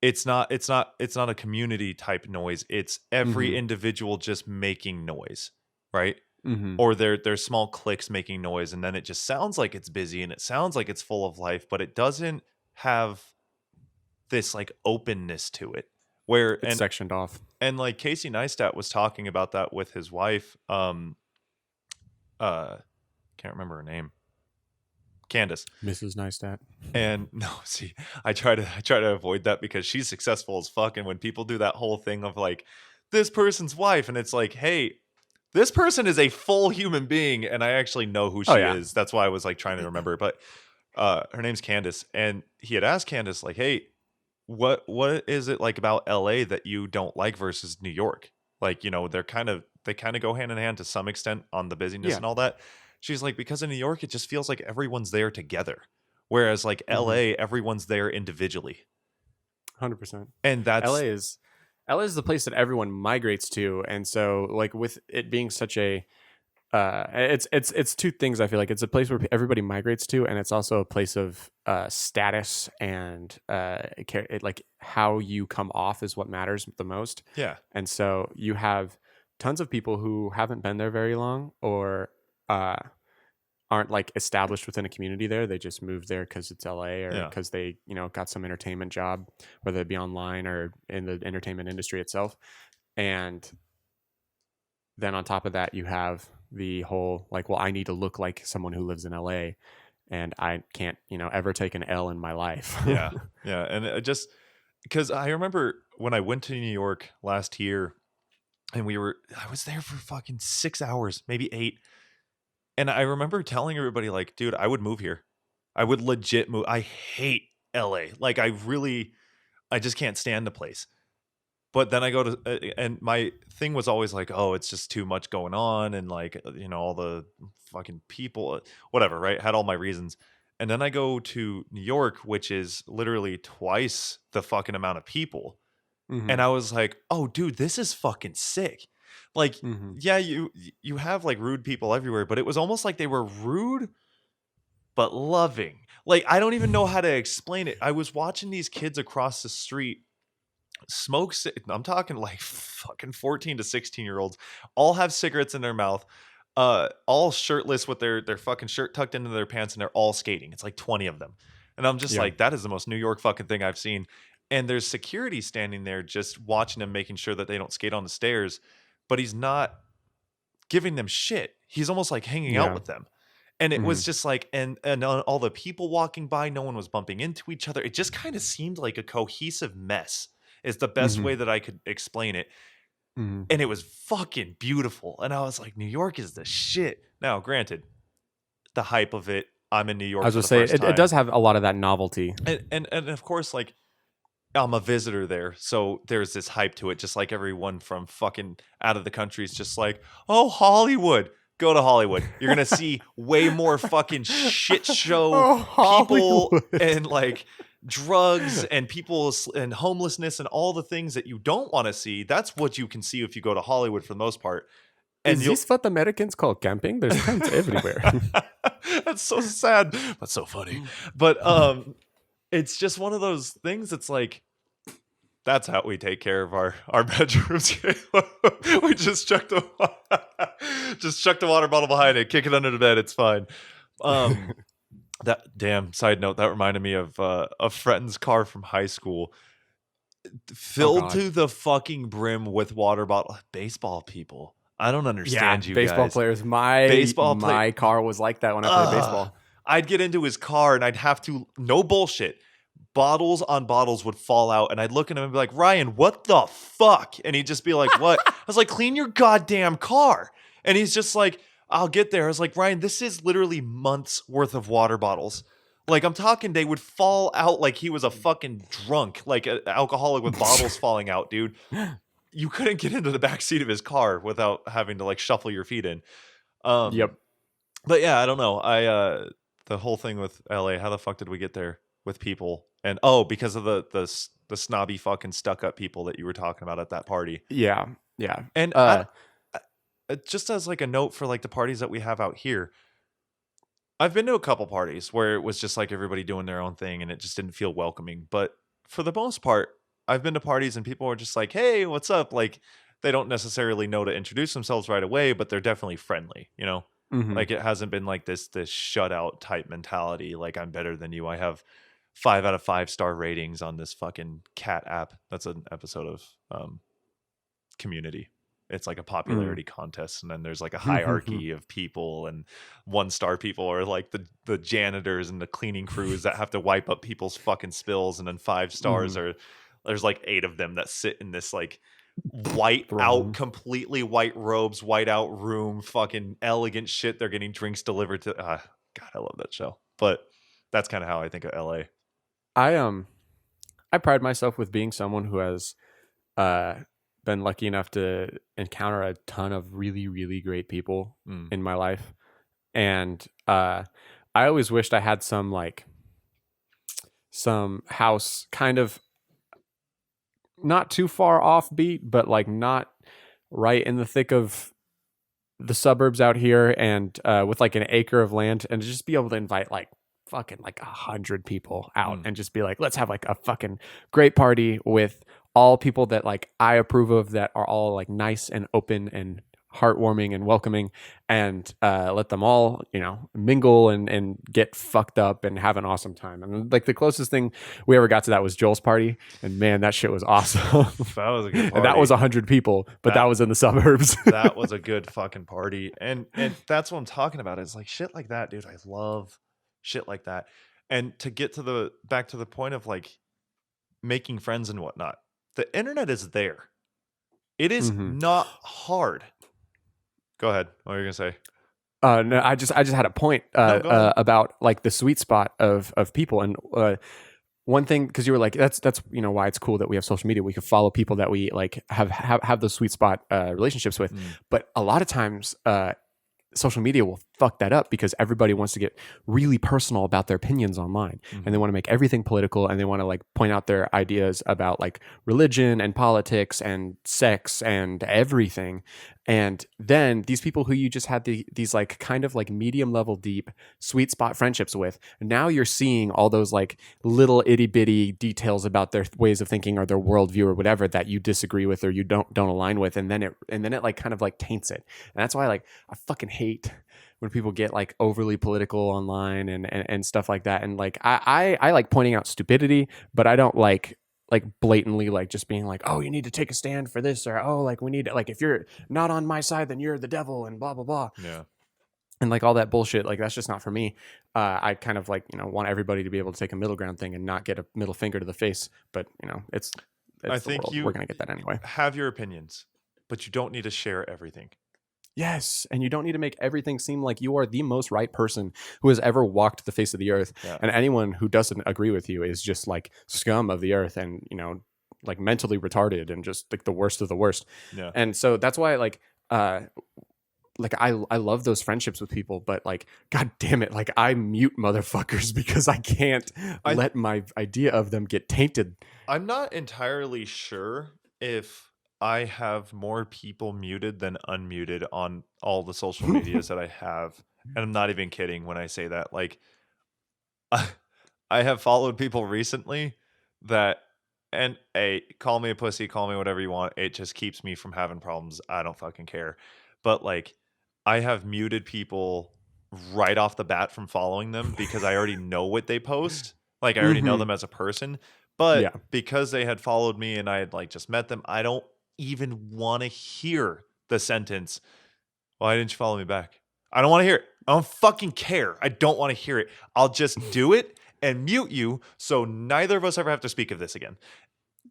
[SPEAKER 1] It's not a community type noise. It's every
[SPEAKER 2] Mhm.
[SPEAKER 1] individual just making noise, right?
[SPEAKER 2] Mm-hmm.
[SPEAKER 1] Or they're small cliques making noise, and then it just sounds like it's busy and it sounds like it's full of life, but it doesn't have this like openness to it. Where
[SPEAKER 2] It's sectioned off.
[SPEAKER 1] and like Casey Neistat was talking about that with his wife. Can't remember her name. Candace.
[SPEAKER 2] Mrs. Neistat.
[SPEAKER 1] And no, see, I try to avoid that because she's successful as fuck. And when people do that whole thing of like this person's wife, and it's like, hey, this person is a full human being, and I actually know who she
[SPEAKER 2] yeah.
[SPEAKER 1] is. That's why I was like trying to remember. But her name's Candace, and he had asked Candace like, hey, what is it like about LA that you don't like versus New York? Like, you know, they kind of go hand in hand to some extent on the busyness
[SPEAKER 2] Yeah.
[SPEAKER 1] and all that. She's like, because in New York, it just feels like everyone's there together. Whereas like LA, everyone's there individually.
[SPEAKER 2] 100%.
[SPEAKER 1] And that's
[SPEAKER 2] LA is the place that everyone migrates to, and so like with it being such a it's two things. I feel like it's a place where everybody migrates to, and it's also a place of status and like how you come off is what matters the most.
[SPEAKER 1] yeah.
[SPEAKER 2] And so you have tons of people who haven't been there very long or aren't like established within a community there. They just moved there because it's LA or
[SPEAKER 1] Yeah.
[SPEAKER 2] because they, got some entertainment job, whether it be online or in the entertainment industry itself. And then on top of that, you have the whole like, well, I need to look like someone who lives in LA, and I can't, ever take an L in my life.
[SPEAKER 1] Yeah. Yeah. And it just because I remember when I went to New York last year and I was there for fucking 6 hours, maybe 8. And I remember telling everybody, like, dude, I would move here. I would legit move. I hate LA. Like, I just can't stand the place. But then I go to, and my thing was always like, oh, it's just too much going on. And like, all the fucking people, whatever, right? Had all my reasons. And then I go to New York, which is literally twice the fucking amount of people.
[SPEAKER 2] Mm-hmm.
[SPEAKER 1] And I was like, oh, dude, this is fucking sick. Like,
[SPEAKER 2] Mm-hmm.
[SPEAKER 1] yeah, you have like rude people everywhere, but it was almost like they were rude but loving. Like, I don't even know how to explain it. I was watching these kids across the street I'm talking like fucking 14 to 16-year-olds, all have cigarettes in their mouth, all shirtless with their fucking shirt tucked into their pants, and they're all skating. It's like 20 of them. And I'm just
[SPEAKER 2] Yeah.
[SPEAKER 1] like, that is the most New York fucking thing I've seen. And there's security standing there just watching them, making sure that they don't skate on the stairs, but he's not giving them shit. He's almost like hanging out with them. And it was just like, and all the people walking by, no one was bumping into each other. It just kind of seemed like a cohesive mess is the best way that I could explain it.
[SPEAKER 2] Mm-hmm.
[SPEAKER 1] And it was fucking beautiful. And I was like, New York is the shit. Now, granted, the hype of it, I'm in New York.
[SPEAKER 2] I was
[SPEAKER 1] for
[SPEAKER 2] going to
[SPEAKER 1] the
[SPEAKER 2] say,
[SPEAKER 1] first time.
[SPEAKER 2] it does have a lot of that novelty.
[SPEAKER 1] And of course, like, I'm a visitor there, so there's this hype to it. Just like everyone from fucking out of the country is just like, oh, Hollywood. Go to Hollywood. You're gonna see way more fucking shit show people and like drugs and people and homelessness and all the things that you don't want to see. That's what you can see if you go to Hollywood for the most part. And
[SPEAKER 2] Is this what Americans call camping? There's tents everywhere.
[SPEAKER 1] That's so sad, but so funny. But it's just one of those things. It's like, that's how we take care of our bedrooms. We just chuck the water bottle behind it, kick it under the bed. It's fine. That damn side note that reminded me of a friend's car from high school, filled to the fucking brim with water bottle. Baseball people. I don't understand you
[SPEAKER 2] baseball
[SPEAKER 1] guys.
[SPEAKER 2] players. My car was like that when I played baseball.
[SPEAKER 1] I'd get into his car and I'd have to, no bullshit, bottles on bottles would fall out, and I'd look at him and be like, Ryan, what the fuck? And he'd just be like, what? I was like, clean your goddamn car. And he's just like, I'll get there. I was like, Ryan, this is literally months worth of water bottles. Like, I'm talking, they would fall out like he was a fucking drunk, like an alcoholic with bottles falling out, dude. You couldn't get into the back seat of his car without having to like shuffle your feet in.
[SPEAKER 2] Yep.
[SPEAKER 1] But yeah, I don't know. The whole thing with LA, how the fuck did we get there with people? And because of the snobby fucking stuck up people that you were talking about at that party.
[SPEAKER 2] Yeah.
[SPEAKER 1] And just as like a note for like the parties that we have out here, I've been to a couple parties where it was just like everybody doing their own thing and it just didn't feel welcoming. But for the most part, I've been to parties and people are just like, hey, what's up? Like, they don't necessarily know to introduce themselves right away, but they're definitely friendly, Like, it hasn't been like this shutout type mentality. Like, I'm better than you. I have 5 out of 5 star ratings on this fucking cat app. That's an episode of Community. It's like a popularity contest, and then there's like a hierarchy of people, and 1-star people are like the janitors and the cleaning crews that have to wipe up people's fucking spills, and then 5 stars are, there's like 8 of them that sit in this like white out, completely white robes, white out room, fucking elegant shit. They're getting drinks delivered to. God, I love that show. But that's kind of how I think of LA.
[SPEAKER 2] I pride myself with being someone who has been lucky enough to encounter a ton of really, really great people in my life. And I always wished I had some house kind of not too far off beat, but like not right in the thick of the suburbs out here, and with like an acre of land, and just be able to invite like fucking like 100 people out and just be like, let's have like a fucking great party with all people that like I approve of, that are all like nice and open and heartwarming and welcoming, and let them all, mingle and get fucked up and have an awesome time. And like the closest thing we ever got to that was Joel's party, and man, that shit was awesome.
[SPEAKER 1] That was a good party.
[SPEAKER 2] And that was 100 people, but that was in the suburbs.
[SPEAKER 1] That was a good fucking party. And that's what I'm talking about. Is like shit like that, dude. I love shit like that. And to get to back to the point of like making friends and whatnot, the internet is there. It is not hard. Go ahead. What are you gonna say?
[SPEAKER 2] No, I just had a point about like the sweet spot of people. And one thing, because you were like, that's why it's cool that we have social media. We can follow people that we like have those sweet spot relationships with. But a lot of times social media will fuck that up because everybody wants to get really personal about their opinions online, and they want to make everything political, and they want to like point out their ideas about like religion and politics and sex and everything. And then these people who you just had these like kind of like medium level deep sweet spot friendships with, now you're seeing all those like little itty bitty details about their ways of thinking or their worldview or whatever that you disagree with or you don't align with, and then it like kind of like taints it. And that's why like I fucking hate when people get like overly political online and stuff like that. And like I like pointing out stupidity, but I don't like blatantly like just being like, oh, you need to take a stand for this, or oh, like we need to, like if you're not on my side then you're the devil and blah blah blah.
[SPEAKER 1] Yeah.
[SPEAKER 2] And like all that bullshit, like that's just not for me. I kind of like want everybody to be able to take a middle ground thing and not get a middle finger to the face. But it's
[SPEAKER 1] I think
[SPEAKER 2] we're gonna get that anyway.
[SPEAKER 1] Have your opinions, but you don't need to share everything.
[SPEAKER 2] Yes, and you don't need to make everything seem like you are the most right person who has ever walked the face of the earth.
[SPEAKER 1] Yeah.
[SPEAKER 2] And anyone who doesn't agree with you is just like scum of the earth and, like mentally retarded and just like the worst of the worst.
[SPEAKER 1] Yeah.
[SPEAKER 2] And so that's why I love those friendships with people, but like, God damn it, like I mute motherfuckers because I can't let my idea of them get tainted.
[SPEAKER 1] I'm not entirely sure if I have more people muted than unmuted on all the social medias that I have. And I'm not even kidding when I say that. Like, I have followed people recently that, and hey, call me a pussy, call me whatever you want. It just keeps me from having problems. I don't fucking care. But like, I have muted people right off the bat from following them because I already know what they post. Like, I already know them as a person. But because they had followed me and I had like just met them, I don't even want to hear the sentence, why didn't you follow me back? I don't want to hear it. I don't fucking care. I don't want to hear it. I'll just do it and mute you so neither of us ever have to speak of this again.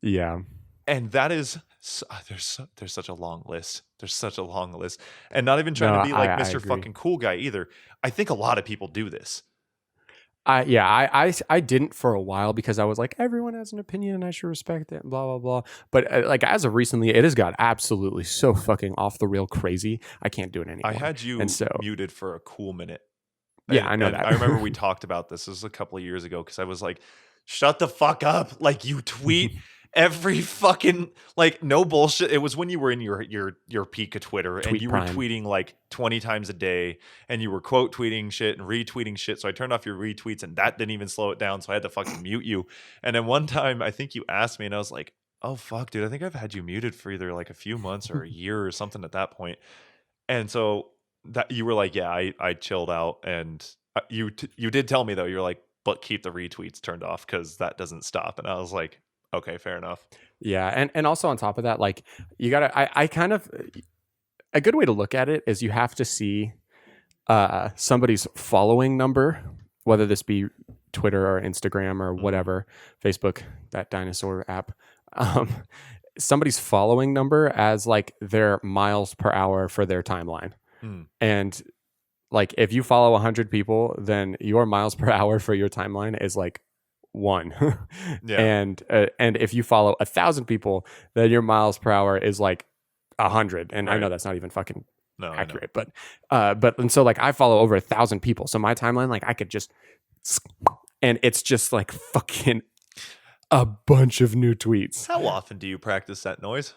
[SPEAKER 2] Yeah.
[SPEAKER 1] And that is there's such a long list. There's such a long list. And not even trying to be like Mr. fucking cool guy either. I think a lot of people do this.
[SPEAKER 2] I didn't for a while because I was like, everyone has an opinion and I should respect it and blah blah blah. But like as of recently, it has got absolutely so fucking off the rail crazy. I can't do it anymore.
[SPEAKER 1] I had you muted for a cool minute.
[SPEAKER 2] Yeah, I know that.
[SPEAKER 1] I remember we talked about this. This was a couple of years ago because I was like, shut the fuck up. Like you tweet every fucking, like, no bullshit. It was when you were in your peak of Twitter and you were tweeting like 20 times a day and you were quote tweeting shit and retweeting shit. So I turned off your retweets and that didn't even slow it down. So I had to fucking mute you. And then one time I think you asked me and I was like, oh fuck, dude, I think I've had you muted for either like a few months or a year or something at that point. And so that you were like, yeah, I chilled out. And you did tell me though, you're like, but keep the retweets turned off because that doesn't stop. And I was like, okay, fair enough.
[SPEAKER 2] Yeah, and also on top of that, like you gotta, I kind of, a good way to look at it is you have to see somebody's following number, whether this be Twitter or Instagram or whatever, Facebook, that dinosaur app, somebody's following number as like their miles per hour for their timeline. And like if you follow 100 people, then your miles per hour for your timeline is like 1.
[SPEAKER 1] Yeah.
[SPEAKER 2] And if you follow 1,000 people, then your miles per hour is like 100. And I know that's not even fucking accurate, but and so like I follow over 1,000 people, so my timeline, like I could just, and it's just like fucking a bunch of new tweets.
[SPEAKER 1] How often do you practice that noise?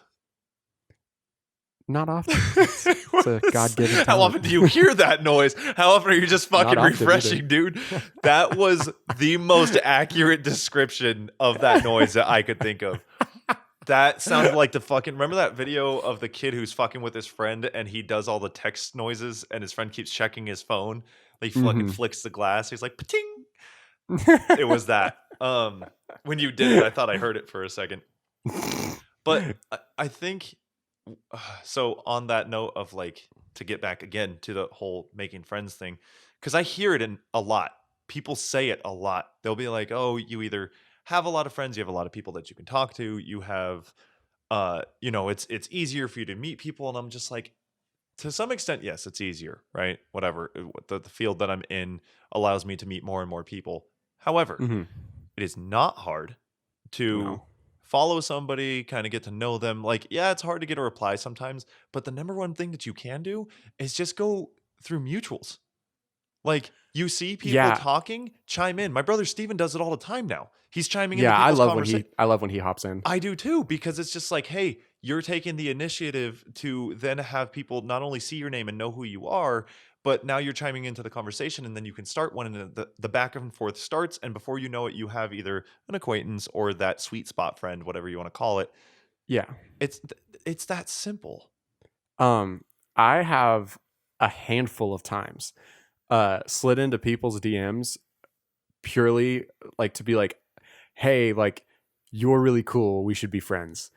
[SPEAKER 2] Not often. It's a God-given talent.
[SPEAKER 1] How often do you hear that noise? How often are you just fucking refreshing, dude? That was the most accurate description of that noise that I could think of. That sounded like the fucking. Remember that video of the kid who's fucking with his friend and he does all the text noises and his friend keeps checking his phone? Like he fucking flicks the glass. He's like, pating. It was that. When you did it, I thought I heard it for a second. But I think so. On that note of like, to get back again to the whole making friends thing, because I hear it in a lot. People say it a lot. They'll be like, "Oh, you either have a lot of friends, you have a lot of people that you can talk to, you have, it's easier for you to meet people." And I'm just like, to some extent, yes, it's easier, right? Whatever. The field that I'm in allows me to meet more and more people. However, it is not hard to
[SPEAKER 2] No.
[SPEAKER 1] follow somebody, kind of get to know them. Like, yeah, it's hard to get a reply sometimes, but the number one thing that you can do is just go through mutuals. Like, you see people
[SPEAKER 2] Yeah.
[SPEAKER 1] talking, chime in. My brother Steven does it all the time now. He's chiming
[SPEAKER 2] Yeah,
[SPEAKER 1] into
[SPEAKER 2] I
[SPEAKER 1] people's
[SPEAKER 2] love
[SPEAKER 1] conversation.
[SPEAKER 2] I love when he hops in.
[SPEAKER 1] I do too, because it's just like, hey, you're taking the initiative to then have people not only see your name and know who you are, but now you're chiming into the conversation, and then you can start one, and the back and forth starts, and before you know it, you have either an acquaintance or that sweet spot friend, whatever you want to call it.
[SPEAKER 2] Yeah.
[SPEAKER 1] It's that simple.
[SPEAKER 2] I have a handful of times slid into people's DMs purely like to be like, hey, like, you're really cool, we should be friends.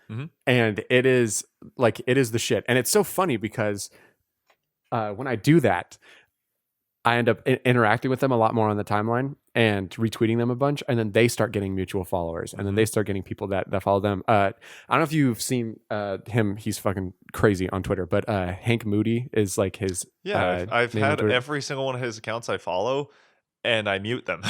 [SPEAKER 2] And it is the shit. And it's so funny because when I do that, I end up interacting with them a lot more on the timeline and retweeting them a bunch, and then they start getting mutual followers, and then they start getting people that follow them. I don't know if you've seen him; he's fucking crazy on Twitter. But Hank Moody is like his.
[SPEAKER 1] Yeah, I've
[SPEAKER 2] name on
[SPEAKER 1] had
[SPEAKER 2] Twitter.
[SPEAKER 1] every single one of his accounts I follow, and I mute them.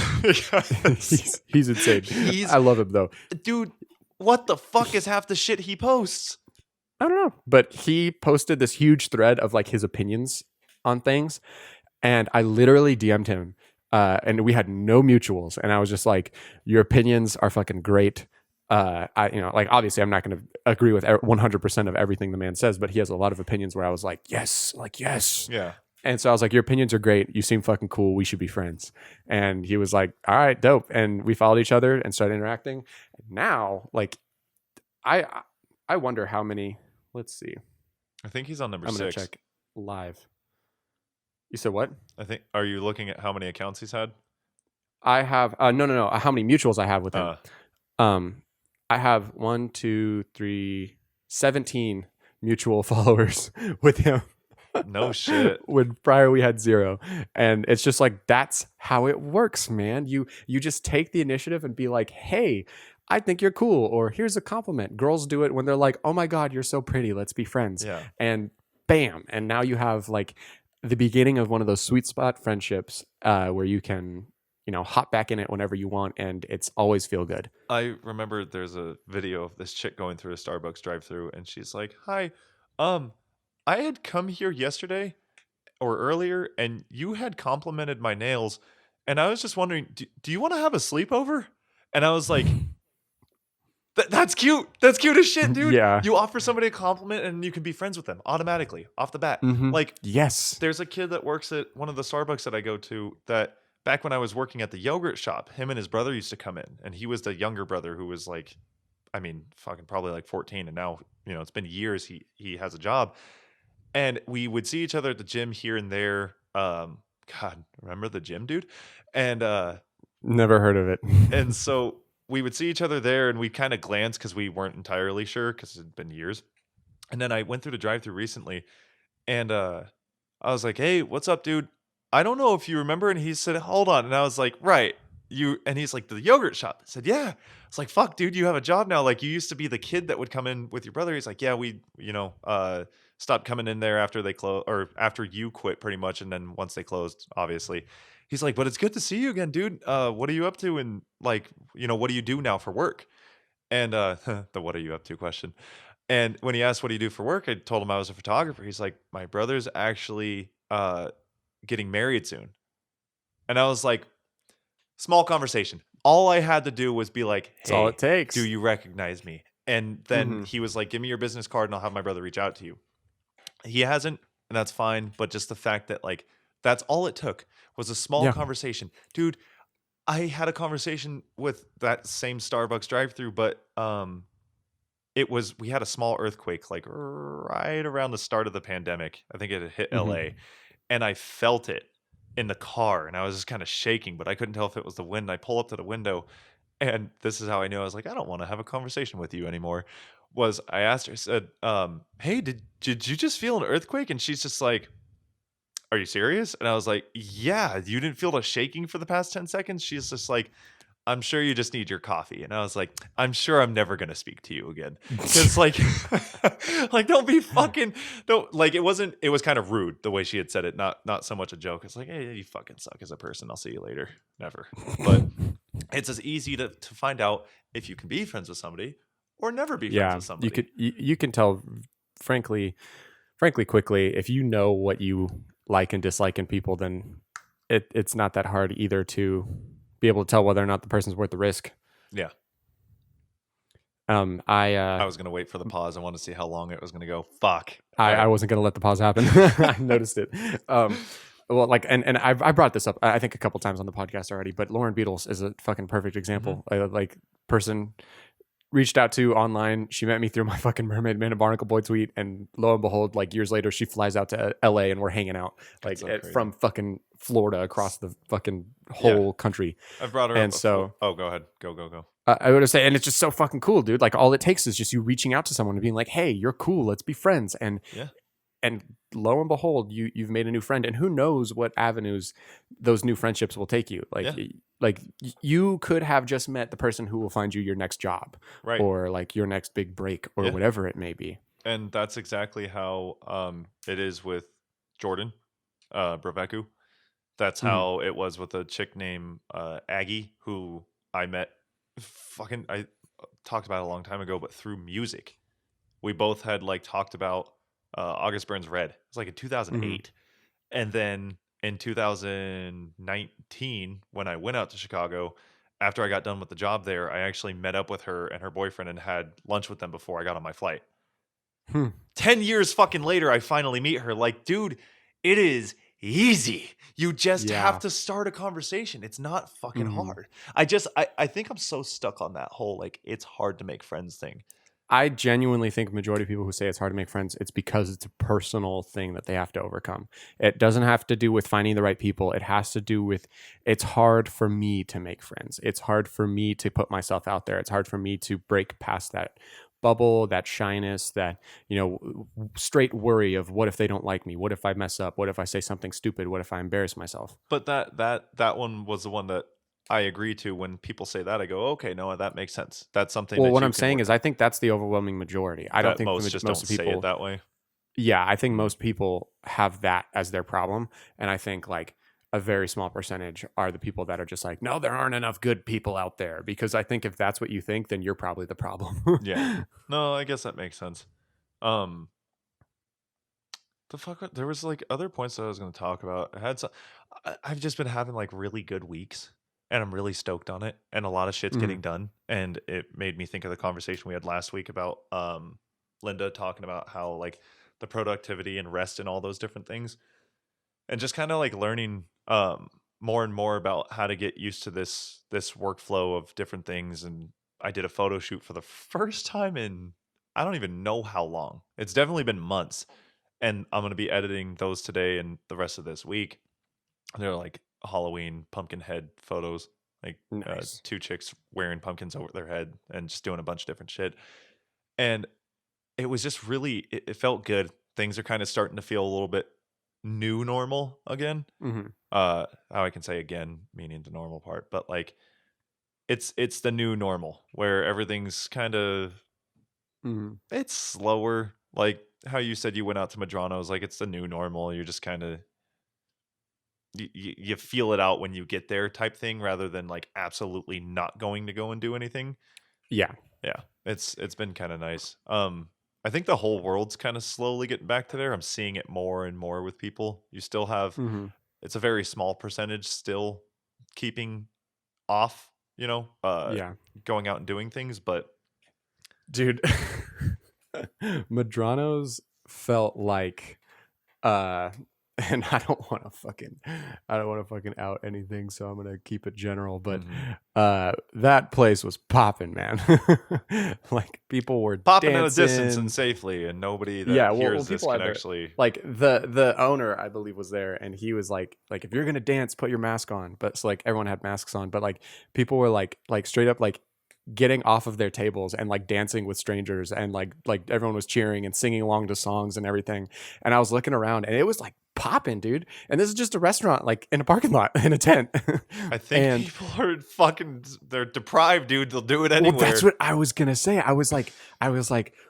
[SPEAKER 2] he's insane. I love him though,
[SPEAKER 1] Dude, what the fuck is half the shit he posts?
[SPEAKER 2] I don't know, but he posted this huge thread of like his opinions on things. And I literally DM'd him, and we had no mutuals. And I was just like, "Your opinions are fucking great." Like obviously, I'm not going to agree with 100% of everything the man says, but he has a lot of opinions where I was like, "Yes, yes."
[SPEAKER 1] Yeah.
[SPEAKER 2] And so I was like, "Your opinions are great. You seem fucking cool. We should be friends." And he was like, "All right, dope." And we followed each other and started interacting. Now, like, I wonder how many. Let's see.
[SPEAKER 1] I think he's on number
[SPEAKER 2] I'm gonna
[SPEAKER 1] 6.
[SPEAKER 2] check live. You said what?
[SPEAKER 1] I think. Are you looking at how many accounts he's had?
[SPEAKER 2] I have no. How many mutuals I have with him? I have 1, 2, 3, 17 mutual followers with him.
[SPEAKER 1] No shit.
[SPEAKER 2] When prior we had 0, and it's just like that's how it works, man. You just take the initiative and be like, hey, I think you're cool, or here's a compliment. Girls do it when they're like, oh my god, you're so pretty, let's be friends.
[SPEAKER 1] Yeah.
[SPEAKER 2] And bam, and now you have like the beginning of one of those sweet spot friendships where you can, hop back in it whenever you want, and it's always feel good.
[SPEAKER 1] I remember there's a video of this chick going through a Starbucks drive-through, and she's like, "Hi, I had come here yesterday or earlier, and you had complimented my nails, and I was just wondering, do you want to have a sleepover?" And I was like, "That's cute. That's cute as shit, dude."
[SPEAKER 2] Yeah.
[SPEAKER 1] You offer somebody a compliment, and you can be friends with them automatically off the bat. Like,
[SPEAKER 2] Yes.
[SPEAKER 1] there's a kid that works at one of the Starbucks that I go to that back when I was working at the yogurt shop, him and his brother used to come in, and he was the younger brother who was like, fucking probably like 14, and now, it's been years he has a job. And we would see each other at the gym here and there. God, remember the gym, dude? And
[SPEAKER 2] Never heard of it.
[SPEAKER 1] and so we would see each other there, and we kind of glance because we weren't entirely sure because it had been years. And then I went through the drive-through recently, and I was like, "Hey, what's up, dude? I don't know if you remember." And he said, "Hold on." And I was like, "Right, you?" And he's like, "The yogurt shop." I said, "Yeah." I was like, "Fuck, dude, you have a job now. Like, you used to be the kid that would come in with your brother." He's like, "Yeah, we, stopped coming in there after they closed, or after you quit, pretty much. And then once they closed, obviously." He's like, "But it's good to see you again, dude. What are you up to? And like, what do you do now for work?" And the "what are you up to" question. And when he asked, "What do you do for work?" I told him I was a photographer. He's like, "My brother's actually getting married soon." And I was like, small conversation. All I had to do was be like,
[SPEAKER 2] That's all
[SPEAKER 1] "Hey,
[SPEAKER 2] it takes.
[SPEAKER 1] do you recognize me?" And then he was like, "Give me your business card and I'll have my brother reach out to you." He hasn't, and that's fine. But just the fact that like, that's all it took was a small conversation. Dude, I had a conversation with that same Starbucks drive-through, but we had a small earthquake like right around the start of the pandemic. I think it had hit
[SPEAKER 2] Mhm.
[SPEAKER 1] LA, and I felt it in the car, and I was just kind of shaking, but I couldn't tell if it was the wind. I pull up to the window, and this is how I knew. I was like, I don't want to have a conversation with you anymore. Was I asked her, I said, hey, did you just feel an earthquake? And she's just like, are you serious? And I was like, yeah, you didn't feel the shaking for the past 10 seconds? She's just like, I'm sure you just need your coffee. And I was like, I'm sure I'm never going to speak to you again. Cause like, like, don't like, it was kind of rude the way she had said it. Not so much a joke. It's like, hey, you fucking suck as a person. I'll see you later. Never. But it's as easy to find out if you can be friends with somebody or never be friends
[SPEAKER 2] Yeah,
[SPEAKER 1] with somebody.
[SPEAKER 2] you can tell, frankly, quickly, if you know what you like and dislike in people, then it's not that hard either to be able to tell whether or not the person's worth the risk.
[SPEAKER 1] Yeah.
[SPEAKER 2] I
[SPEAKER 1] I was going to wait for the pause. I wanted to see how long it was going to go. Fuck.
[SPEAKER 2] I wasn't gonna let the pause happen. I noticed it. Well, like, and I brought this up, I think, a couple times on the podcast already, but Lauren Beatles is a fucking perfect example. Like, person reached out to online. She met me through my fucking Mermaid Man and Barnacle Boy tweet, and lo and behold, like years later, she flies out to LA and we're hanging out, like
[SPEAKER 1] so crazy.
[SPEAKER 2] from fucking Florida across the fucking whole country.
[SPEAKER 1] I've brought her
[SPEAKER 2] And
[SPEAKER 1] up
[SPEAKER 2] so-
[SPEAKER 1] before. Oh, go ahead. Go.
[SPEAKER 2] I would say, and it's just so fucking cool, dude. Like, all it takes is just you reaching out to someone and being like, "Hey, you're cool. Let's be friends." And lo and behold, you've made a new friend, and who knows what avenues those new friendships will take you. Like, you could have just met the person who will find you your next job,
[SPEAKER 1] Right.
[SPEAKER 2] or like your next big break, or whatever it may be.
[SPEAKER 1] And that's exactly how it is with Jordan Breveku. That's how it was with a chick named Aggie, who I met I talked about it a long time ago, but through music. We both had like talked about August Burns Red. It was like in 2008. And then in 2019, when I went out to Chicago, after I got done with the job there, I actually met up with her and her boyfriend and had lunch with them before I got on my flight. 10 years fucking later, I finally meet her. Like, dude, it is easy. You just have to start a conversation. It's not fucking hard. I think I'm so stuck on that whole, like, it's hard to make friends thing.
[SPEAKER 2] I genuinely think majority of people who say it's hard to make friends, it's because it's a personal thing that they have to overcome. It doesn't have to do with finding the right people. It has to do with, it's hard for me to make friends. It's hard for me to put myself out there. It's hard for me to break past that bubble, that shyness, that, straight worry of what if they don't like me? What if I mess up? What if I say something stupid? What if I embarrass myself?
[SPEAKER 1] But that one was the one that I agree to. When people say that, I go, okay, no, that makes sense. That's something.
[SPEAKER 2] Well,
[SPEAKER 1] that
[SPEAKER 2] what
[SPEAKER 1] you
[SPEAKER 2] I'm
[SPEAKER 1] can
[SPEAKER 2] saying
[SPEAKER 1] work
[SPEAKER 2] is, I think that's the overwhelming majority. I don't
[SPEAKER 1] that
[SPEAKER 2] think
[SPEAKER 1] most just
[SPEAKER 2] most
[SPEAKER 1] don't
[SPEAKER 2] people
[SPEAKER 1] say it that way.
[SPEAKER 2] Yeah, I think most people have that as their problem, and I think like a very small percentage are the people that are just like, no, there aren't enough good people out there. Because I think if that's what you think, then you're probably the problem.
[SPEAKER 1] Yeah. No, I guess that makes sense. The fuck, there was like other points that I was going to talk about. I've just been having like really good weeks, and I'm really stoked on it, and a lot of shit's getting done. And it made me think of the conversation we had last week about Linda talking about how like the productivity and rest and all those different things, and just kind of like learning more and more about how to get used to this workflow of different things. And I did a photo shoot for the first time in I don't even know how long. It's definitely been months. And I'm going to be editing those today and the rest of this week. They're like Halloween pumpkin head photos, like
[SPEAKER 2] Nice.
[SPEAKER 1] two chicks wearing pumpkins over their head and just doing a bunch of different shit. And it was just really, it felt good. Things are kind of starting to feel a little bit new normal again. How I can say again, meaning the normal part, but like it's the new normal where everything's kind of, it's slower. Like how you said you went out to Madrano's, like it's the new normal. You're just kind of, you feel it out when you get there type thing, rather than like absolutely not going to go and do anything.
[SPEAKER 2] Yeah.
[SPEAKER 1] It's been kind of nice. I think the whole world's kind of slowly getting back to there. I'm seeing it more and more with people. You still have, it's a very small percentage still keeping off, going out and doing things, but
[SPEAKER 2] Dude, Madrano's felt like, and and I don't want to fucking out anything, so I'm gonna keep it general. But that place was popping, man. Like people were
[SPEAKER 1] Popping at a
[SPEAKER 2] dancing.
[SPEAKER 1] distance and safely, and nobody that
[SPEAKER 2] Yeah,
[SPEAKER 1] hears this
[SPEAKER 2] people
[SPEAKER 1] can
[SPEAKER 2] out there,
[SPEAKER 1] actually.
[SPEAKER 2] like the owner, I believe, was there, and he was like if you're gonna dance, put your mask on. But so like everyone had masks on, but like people were like straight up like getting off of their tables and like dancing with strangers, and like everyone was cheering and singing along to songs and everything. And I was looking around, and it was like popping, dude. And this is just a restaurant, like in a parking lot in a tent.
[SPEAKER 1] I think
[SPEAKER 2] And
[SPEAKER 1] people are fucking. They're deprived, dude. They'll do it anywhere.
[SPEAKER 2] well, that's what I was gonna say. I was like,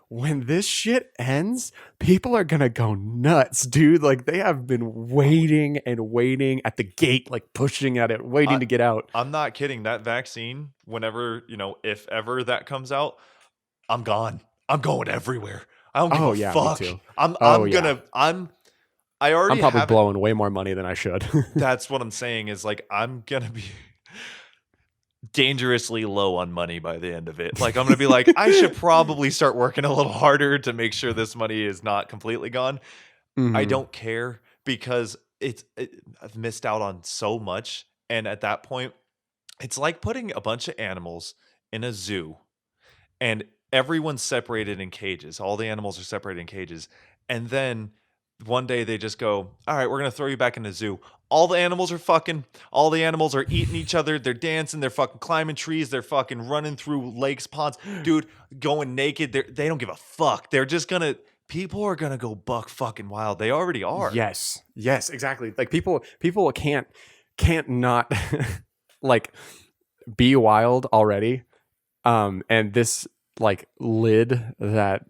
[SPEAKER 2] when this shit ends, people are gonna go nuts, dude. Like they have been waiting and waiting at the gate, like pushing at it, waiting to get out.
[SPEAKER 1] I'm not kidding. That vaccine, whenever, if ever that comes out, I'm gone. I'm going everywhere. I don't give
[SPEAKER 2] Oh
[SPEAKER 1] a
[SPEAKER 2] yeah, me
[SPEAKER 1] fuck.
[SPEAKER 2] too.
[SPEAKER 1] I'm
[SPEAKER 2] Oh,
[SPEAKER 1] gonna
[SPEAKER 2] yeah.
[SPEAKER 1] I already
[SPEAKER 2] I'm probably
[SPEAKER 1] have it.
[SPEAKER 2] blowing way more money than I should.
[SPEAKER 1] That's what I'm saying is like I'm gonna be dangerously low on money by the end of it. Like I'm gonna be like, I should probably start working a little harder to make sure this money is not completely gone. I
[SPEAKER 2] Mhm.
[SPEAKER 1] don't care because I've missed out on so much. And at that point, it's like putting a bunch of animals in a zoo and everyone's separated in cages. All the animals are separated in cages. And then one day they just go, all right, we're going to throw you back in the zoo. All the animals are fucking, all the animals are eating each other. They're dancing. They're fucking climbing trees. They're fucking running through lakes, ponds. Dude, going naked. They don't give a fuck. They're just going to, people are going to go buck fucking wild. They already are.
[SPEAKER 2] Yes, exactly. Like people can't not like be wild already. And this like lid that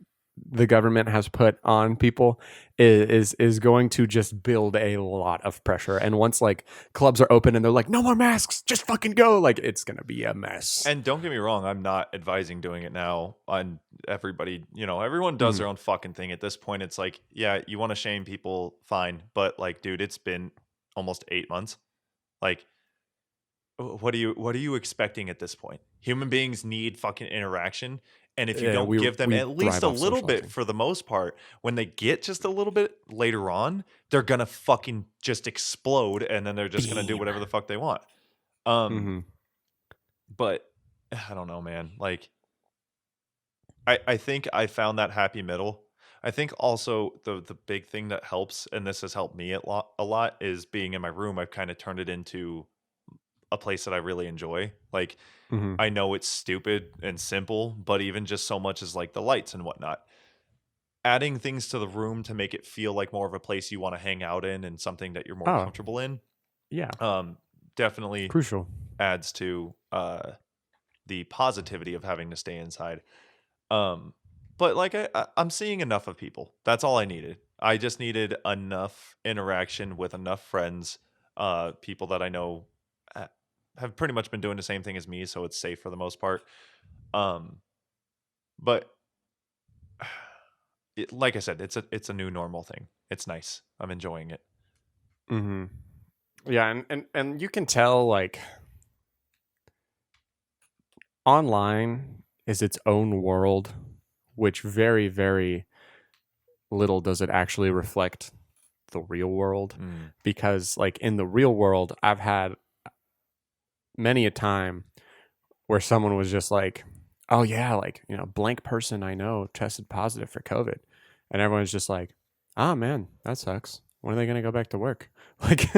[SPEAKER 2] the government has put on people is going to just build a lot of pressure. And once like clubs are open and they're like, no more masks, just fucking go, like it's gonna be a mess.
[SPEAKER 1] And don't get me wrong, I'm not advising doing it now on everybody. Everyone does their own fucking thing. At this point, it's like, yeah, you want to shame people, fine. But like, dude, it's been almost 8 months. Like, what are you expecting at this point? Human beings need fucking interaction. And if you
[SPEAKER 2] Yeah,
[SPEAKER 1] don't give them
[SPEAKER 2] we
[SPEAKER 1] at least
[SPEAKER 2] thrive
[SPEAKER 1] a
[SPEAKER 2] off
[SPEAKER 1] little bit
[SPEAKER 2] socializing.
[SPEAKER 1] for the most part, when they get just a little bit later on, they're gonna fucking just explode and then they're just gonna do whatever the fuck they want.
[SPEAKER 2] Mhm.
[SPEAKER 1] But I don't know, man. Like I think I found that happy middle. I think also the big thing that helps, and this has helped me a lot, is being in my room. I've kind of turned it into a place that I really enjoy. Like
[SPEAKER 2] Mhm.
[SPEAKER 1] I know it's stupid and simple, but even just so much as like the lights and whatnot. Adding things to the room to make it feel like more of a place you want to hang out in and something that you're more
[SPEAKER 2] Oh,
[SPEAKER 1] comfortable in.
[SPEAKER 2] yeah.
[SPEAKER 1] Definitely
[SPEAKER 2] Crucial.
[SPEAKER 1] adds to the positivity of having to stay inside. But like I'm seeing enough of people. That's all I needed. I just needed enough interaction with enough friends, people that I know have pretty much been doing the same thing as me, so it's safe for the most part. But like I said, it's a new normal thing. It's nice. I'm enjoying it.
[SPEAKER 2] Mhm. Yeah, and you can tell like online is its own world, which very, very little does it actually reflect the real world. Because like in the real world, I've had many a time where someone was just like, oh yeah, like, blank person I know tested positive for COVID. And everyone's just like, oh man, that sucks. When are they going to go back to work? Like,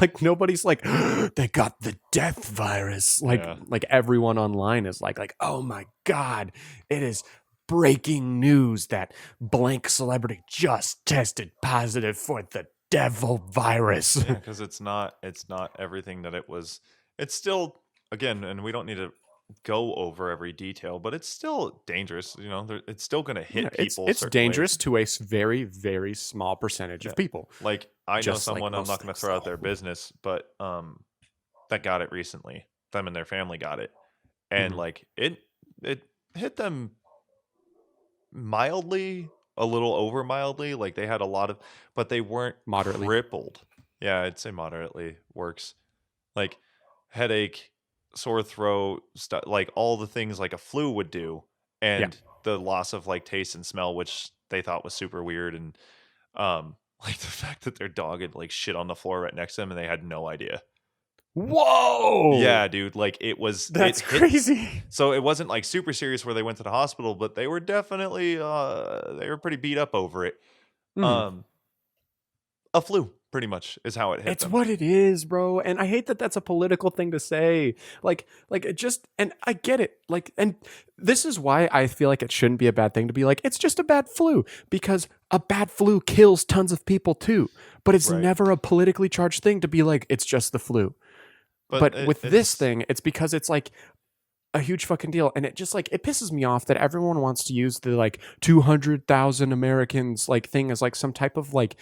[SPEAKER 2] like nobody's like, they got the death virus. Like,
[SPEAKER 1] Yeah.
[SPEAKER 2] like everyone online is like, oh my God, it is breaking news that blank celebrity just tested positive for the devil virus.
[SPEAKER 1] Yeah, because it's not everything that it was. It's still, again, and we don't need to go over every detail, but it's still dangerous. It's still going to hit
[SPEAKER 2] Yeah,
[SPEAKER 1] people.
[SPEAKER 2] it's
[SPEAKER 1] certain
[SPEAKER 2] dangerous
[SPEAKER 1] ways.
[SPEAKER 2] to a very, very small percentage
[SPEAKER 1] Yeah.
[SPEAKER 2] of people.
[SPEAKER 1] Like I know
[SPEAKER 2] Just like
[SPEAKER 1] someone. I'm
[SPEAKER 2] most
[SPEAKER 1] not going to
[SPEAKER 2] things,
[SPEAKER 1] throw out
[SPEAKER 2] though.
[SPEAKER 1] their business, but that got it recently. Them and their family got it, and
[SPEAKER 2] Mhm.
[SPEAKER 1] like it hit them mildly, a little over mildly. Like they had a lot of, but they weren't
[SPEAKER 2] Moderately.
[SPEAKER 1] crippled. Yeah, I'd say moderately works. Like headache, sore throat, stuff like all the things like a flu would do, and the loss of like taste and smell, which they thought was super weird. And Like the fact that their dog had like shit on the floor right next to them and they had no idea.
[SPEAKER 2] Whoa!
[SPEAKER 1] Yeah, dude. Like
[SPEAKER 2] That's
[SPEAKER 1] it hit.
[SPEAKER 2] crazy.
[SPEAKER 1] So it wasn't like super serious where they went to the hospital, but they were definitely they were pretty beat up over it.
[SPEAKER 2] Mm.
[SPEAKER 1] A flu pretty much is how it hit
[SPEAKER 2] It's
[SPEAKER 1] them.
[SPEAKER 2] what it is, bro. And I hate that that's a political thing to say. Like it just, and I get it. Like, and this is why I feel like it shouldn't be a bad thing to be like, it's just a bad flu, because a bad flu kills tons of people too. But it's
[SPEAKER 1] Right.
[SPEAKER 2] never a politically charged thing to be like, it's just the flu. But with this
[SPEAKER 1] it's-
[SPEAKER 2] thing, it's because it's like a huge fucking deal. And it just like, it pisses me off that everyone wants to use the like 200,000 Americans like thing as like some type of like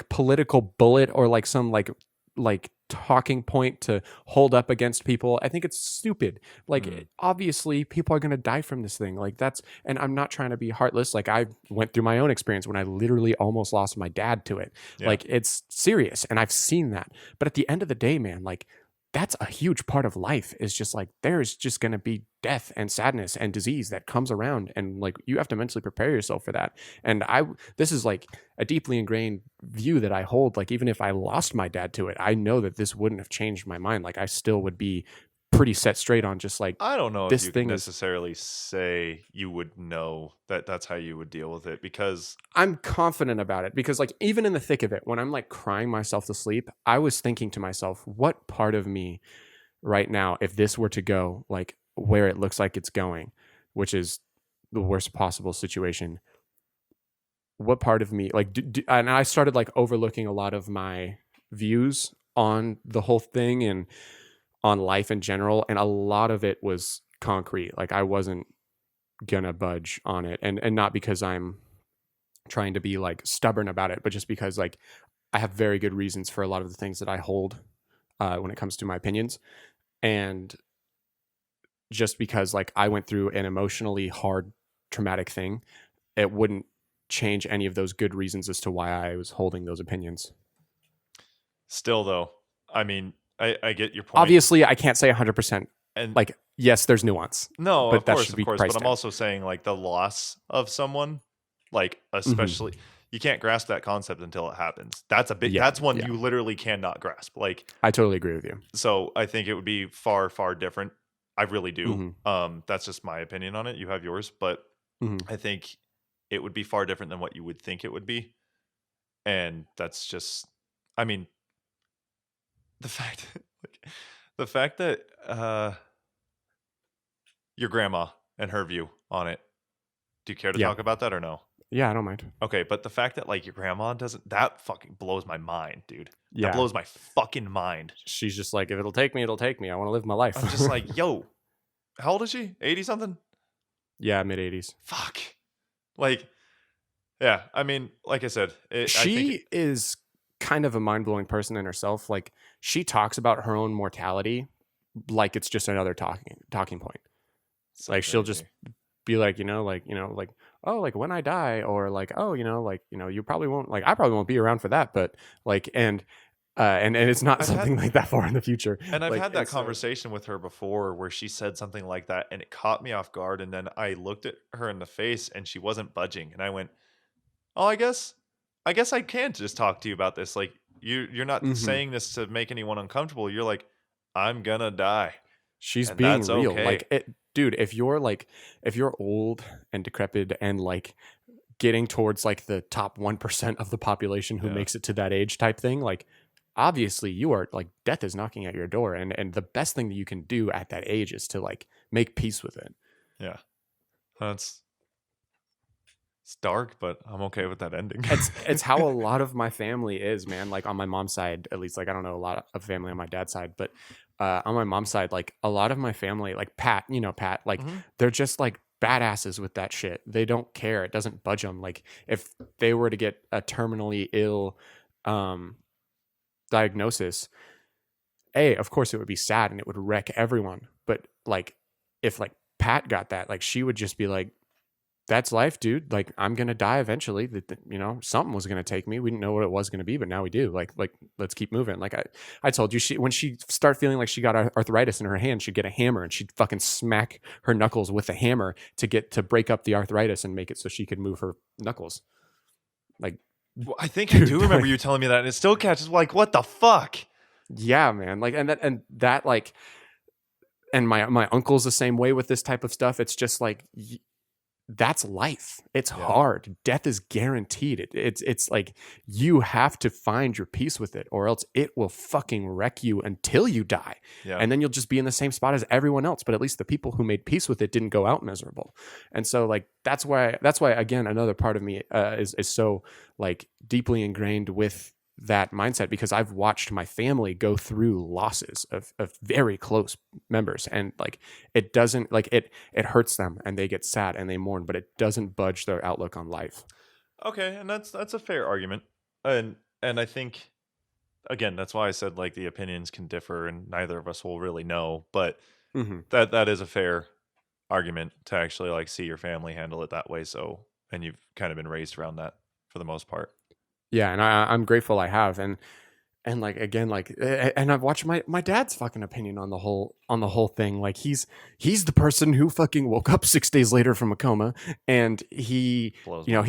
[SPEAKER 2] political bullet or like some like talking point to hold up against people. I think it's stupid. Like obviously people are going to die from this thing. Like that's, and I'm not trying to be heartless. Like I went through my own experience when I literally almost lost my dad to it.
[SPEAKER 1] Yeah.
[SPEAKER 2] Like it's serious and I've seen that. But at the end of the day, man, like that's a huge part of life is just like there's just going to be death and sadness and disease that comes around, and like you have to mentally prepare yourself for that. And this is like a deeply ingrained view that I hold. Like even if I lost my dad to it, I know that this wouldn't have changed my mind. Like I still would be pretty set straight on just like
[SPEAKER 1] I don't know
[SPEAKER 2] this
[SPEAKER 1] if you
[SPEAKER 2] thing
[SPEAKER 1] can
[SPEAKER 2] is-
[SPEAKER 1] necessarily say you would know that that's how you would deal with it, because
[SPEAKER 2] I'm confident about it, because like even in the thick of it, when I'm like crying myself to sleep, I was thinking to myself, what part of me right now, if this were to go like where it looks like it's going, which is the worst possible situation, what part of me like and I started like overlooking a lot of my views on the whole thing and on life in general, and a lot of it was concrete. Like I wasn't gonna budge on it, and not because I'm trying to be like stubborn about it, but just because like I have very good reasons for a lot of the things that I hold when it comes to my opinions. And just because like I went through an emotionally hard traumatic thing, it wouldn't change any of those good reasons as to why I was holding those opinions.
[SPEAKER 1] still though, I mean, I get your point.
[SPEAKER 2] Obviously I can't say 100%.
[SPEAKER 1] And
[SPEAKER 2] Like yes, there's nuance.
[SPEAKER 1] no,
[SPEAKER 2] but
[SPEAKER 1] of
[SPEAKER 2] that
[SPEAKER 1] course,
[SPEAKER 2] should
[SPEAKER 1] of
[SPEAKER 2] be
[SPEAKER 1] course.
[SPEAKER 2] priced
[SPEAKER 1] But I'm
[SPEAKER 2] in.
[SPEAKER 1] also saying like the loss of someone, like especially you can't grasp that concept until it happens. That's a big
[SPEAKER 2] Yeah,
[SPEAKER 1] that's one
[SPEAKER 2] yeah.
[SPEAKER 1] you literally cannot grasp. Like
[SPEAKER 2] I totally agree with you.
[SPEAKER 1] so I think it would be far, far different. I really do.
[SPEAKER 2] Mhm.
[SPEAKER 1] That's just my opinion on it. You have yours, but
[SPEAKER 2] Mhm.
[SPEAKER 1] I think it would be far different than what you would think it would be. And that's just, I mean, the fact, like, the fact that your grandma and her view on it. Do you care to
[SPEAKER 2] Yeah.
[SPEAKER 1] talk about that or no?
[SPEAKER 2] Yeah, I don't mind.
[SPEAKER 1] Okay, but the fact that like your grandma doesn't, that fucking blows my mind, dude.
[SPEAKER 2] Yeah.
[SPEAKER 1] That blows my fucking mind.
[SPEAKER 2] She's just like, if it'll take me, it'll take me. I want to live my life.
[SPEAKER 1] I'm just like, yo, how old is she? 80 something?
[SPEAKER 2] yeah, mid 80s.
[SPEAKER 1] Fuck. Like, yeah, I mean, like I said, I think
[SPEAKER 2] She is kind of a mind-blowing person in herself. Like she talks about her own mortality like it's just another talking point.
[SPEAKER 1] it's so
[SPEAKER 2] Like she'll just
[SPEAKER 1] crazy.
[SPEAKER 2] be like, like, oh, like when I die, or like, oh, like, you probably won't, like I probably won't be around for that, but like, and it's not
[SPEAKER 1] I've had-
[SPEAKER 2] something like that far in the future.
[SPEAKER 1] And I've
[SPEAKER 2] Like,
[SPEAKER 1] had that
[SPEAKER 2] and so-
[SPEAKER 1] conversation with her before where she said something like that and it caught me off guard. And then I looked at her in the face and she wasn't budging. And I went, oh, I guess I can just talk to you about this. Like you're not
[SPEAKER 2] Mhm.
[SPEAKER 1] saying this to make anyone uncomfortable. You're like, I'm gonna die.
[SPEAKER 2] She's
[SPEAKER 1] And
[SPEAKER 2] being
[SPEAKER 1] that's
[SPEAKER 2] real.
[SPEAKER 1] okay.
[SPEAKER 2] Like it, dude, if you're old and decrepit and like getting towards like the top 1% of the population who
[SPEAKER 1] Yeah.
[SPEAKER 2] makes it to that age type thing, like obviously you are like death is knocking at your door, and the best thing that you can do at that age is to like make peace with it.
[SPEAKER 1] Yeah. It's dark, but I'm okay with that ending.
[SPEAKER 2] It's how a lot of my family is, man. Like on my mom's side, at least, like I don't know a lot of family on my dad's side, but on my mom's side, like a lot of my family, like Pat, like
[SPEAKER 1] Mhm.
[SPEAKER 2] they're just like badasses with that shit. They don't care. It doesn't budge them. Like if they were to get a terminally ill diagnosis, of course it would be sad and it would wreck everyone. But like if like Pat got that, like she would just be like, that's life, dude. Like I'm gonna die eventually. Something was gonna take me. We didn't know what it was gonna be, but now we do. Like let's keep moving. Like I told you, when she start feeling like she got arthritis in her hand, she'd get a hammer and she'd fucking smack her knuckles with the hammer to break up the arthritis and make it so she could move her knuckles. Like
[SPEAKER 1] I think I do remember you telling me that, and it still catches like, what the fuck?
[SPEAKER 2] Yeah, man. Like, and that like, and my uncle's the same way with this type of stuff. It's just like, that's life. It's hard. Death is guaranteed. It's like you have to find your peace with it, or else it will fucking wreck you until you die.
[SPEAKER 1] Yeah.
[SPEAKER 2] And then you'll just be in the same spot as everyone else. But at least the people who made peace with it didn't go out miserable. And so like that's why again, another part of me is so like deeply ingrained with that mindset, because I've watched my family go through losses of very close members, and like it doesn't like it hurts them and they get sad and they mourn, but it doesn't budge their outlook on life.
[SPEAKER 1] Okay, and that's a fair argument, and I think again that's why I said like the opinions can differ and neither of us will really know, but that is a fair argument to actually like see your family handle it that way. So, and you've kind of been raised around that for the most part.
[SPEAKER 2] Yeah, and I'm grateful I have, and like again, like, and I've watched my dad's fucking opinion on the whole thing. Like he's the person who fucking woke up 6 days later from a coma, and he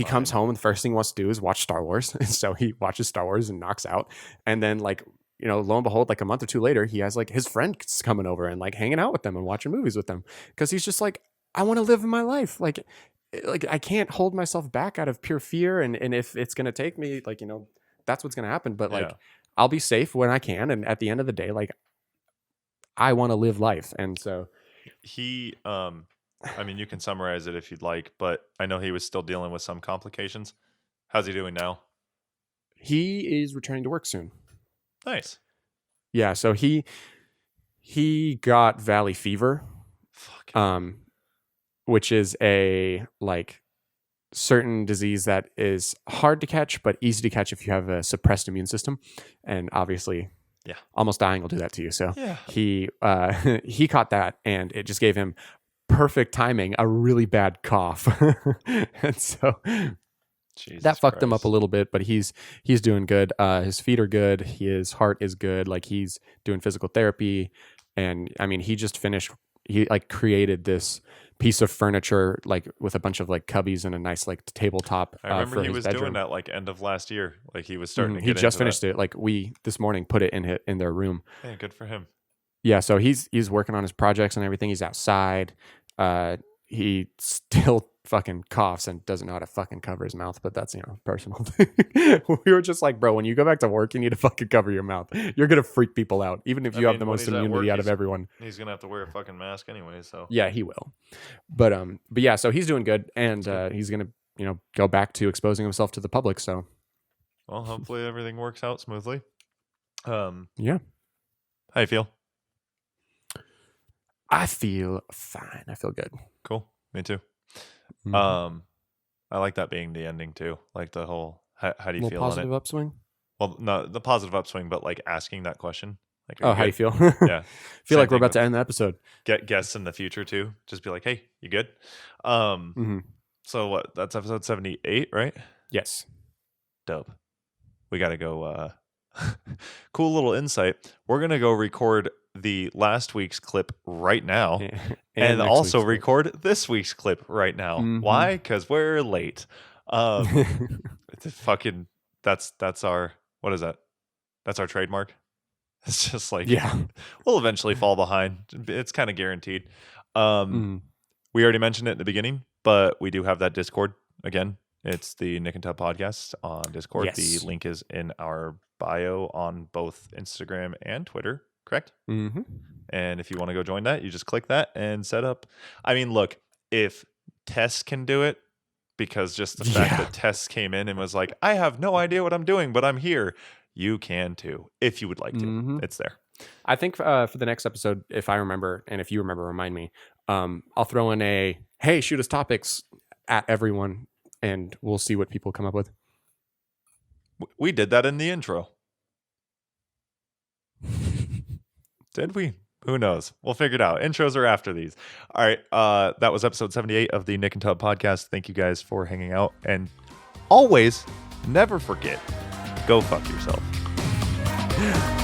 [SPEAKER 2] comes home and the first thing he wants to do is watch Star Wars, and so he watches Star Wars and knocks out, and then like lo and behold, like a month or two later, he has like his friends coming over and like hanging out with them and watching movies with them, because he's just like, I want to live my life, like I can't hold myself back out of pure fear, and if it's gonna take me, like that's what's gonna happen, but like I'll be safe when I can, and at the end of the day, like I want to live life. And so
[SPEAKER 1] he I mean, you can summarize it if you'd like, but I know he was still dealing with some complications. How's he doing now?
[SPEAKER 2] He is returning to work soon.
[SPEAKER 1] Nice.
[SPEAKER 2] Yeah, so he got valley fever.
[SPEAKER 1] Fuck.
[SPEAKER 2] Which is a like certain disease that is hard to catch but easy to catch if you have a suppressed immune system, and obviously almost dying will do that to you. So he caught that, and it just gave him perfect timing, a really bad cough. And so that fucked him up a little bit, but he's doing good. His feet are good, his heart is good, like he's doing physical therapy, and I mean he like created this piece of furniture like with a bunch of like cubbies and a nice like tabletop.
[SPEAKER 1] I remember
[SPEAKER 2] for
[SPEAKER 1] he
[SPEAKER 2] his
[SPEAKER 1] was
[SPEAKER 2] bedroom.
[SPEAKER 1] doing that like end of last year. Like he was starting to get
[SPEAKER 2] he just
[SPEAKER 1] into
[SPEAKER 2] finished it. Like we this morning put it in their room.
[SPEAKER 1] Hey, good for him.
[SPEAKER 2] Yeah, so he's working on his projects and everything. He's outside. He still fucking coughs and doesn't know how to fucking cover his mouth, but that's personal thing. We were just like, bro, when you go back to work, you need to fucking cover your mouth. You're gonna freak people out, even if you have the most immunity out of everyone.
[SPEAKER 1] He's gonna have to wear a fucking mask anyway, so
[SPEAKER 2] yeah, he will. But yeah, so he's doing good, and he's gonna go back to exposing himself to the public. So,
[SPEAKER 1] well, hopefully everything works out smoothly.
[SPEAKER 2] Yeah.
[SPEAKER 1] How you feel?
[SPEAKER 2] I feel fine. I feel good.
[SPEAKER 1] Cool. Me too.
[SPEAKER 2] Mm-hmm.
[SPEAKER 1] I like that being the ending too. Like the whole how do you feel on
[SPEAKER 2] positive
[SPEAKER 1] it?
[SPEAKER 2] Upswing?
[SPEAKER 1] Well, no, the positive upswing, but like asking that question. Like,
[SPEAKER 2] how you feel?
[SPEAKER 1] Yeah.
[SPEAKER 2] Feel like we're about to end the episode.
[SPEAKER 1] Get guests in the future too. Just be like, hey, you good? So what? That's episode 78, right?
[SPEAKER 2] Yes.
[SPEAKER 1] Dope. We got to go. Cool little insight. We're gonna go record the last week's clip right now, and also record this week's clip right now. Why? Because we're late. It's fucking. That's our. What is that? That's our trademark. It's just like we'll eventually fall behind. It's kind of guaranteed. We already mentioned it in the beginning, but we do have that Discord again. It's the Nick and Tub podcast on Discord.
[SPEAKER 2] Yes.
[SPEAKER 1] The link is in our bio on both Instagram and Twitter, correct? Mm-hmm. And if you want to go join that, you just click that and set up. I mean, look, if Tess can do it, because just the fact that Tess came in and was like, I have no idea what I'm doing, but I'm here. You can too, if you would like to. It's there.
[SPEAKER 2] I think for the next episode, if I remember, and if you remember, remind me, I'll throw in a, hey, shoot us topics at everyone, and we'll see what people come up with.
[SPEAKER 1] We did that in the intro. Did we? Who knows? We'll figure it out. Intros are after these. All right. That was episode 78 of the Nick and Tub podcast. Thank you guys for hanging out. And always, never forget, go fuck yourself.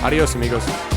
[SPEAKER 2] Adios, amigos.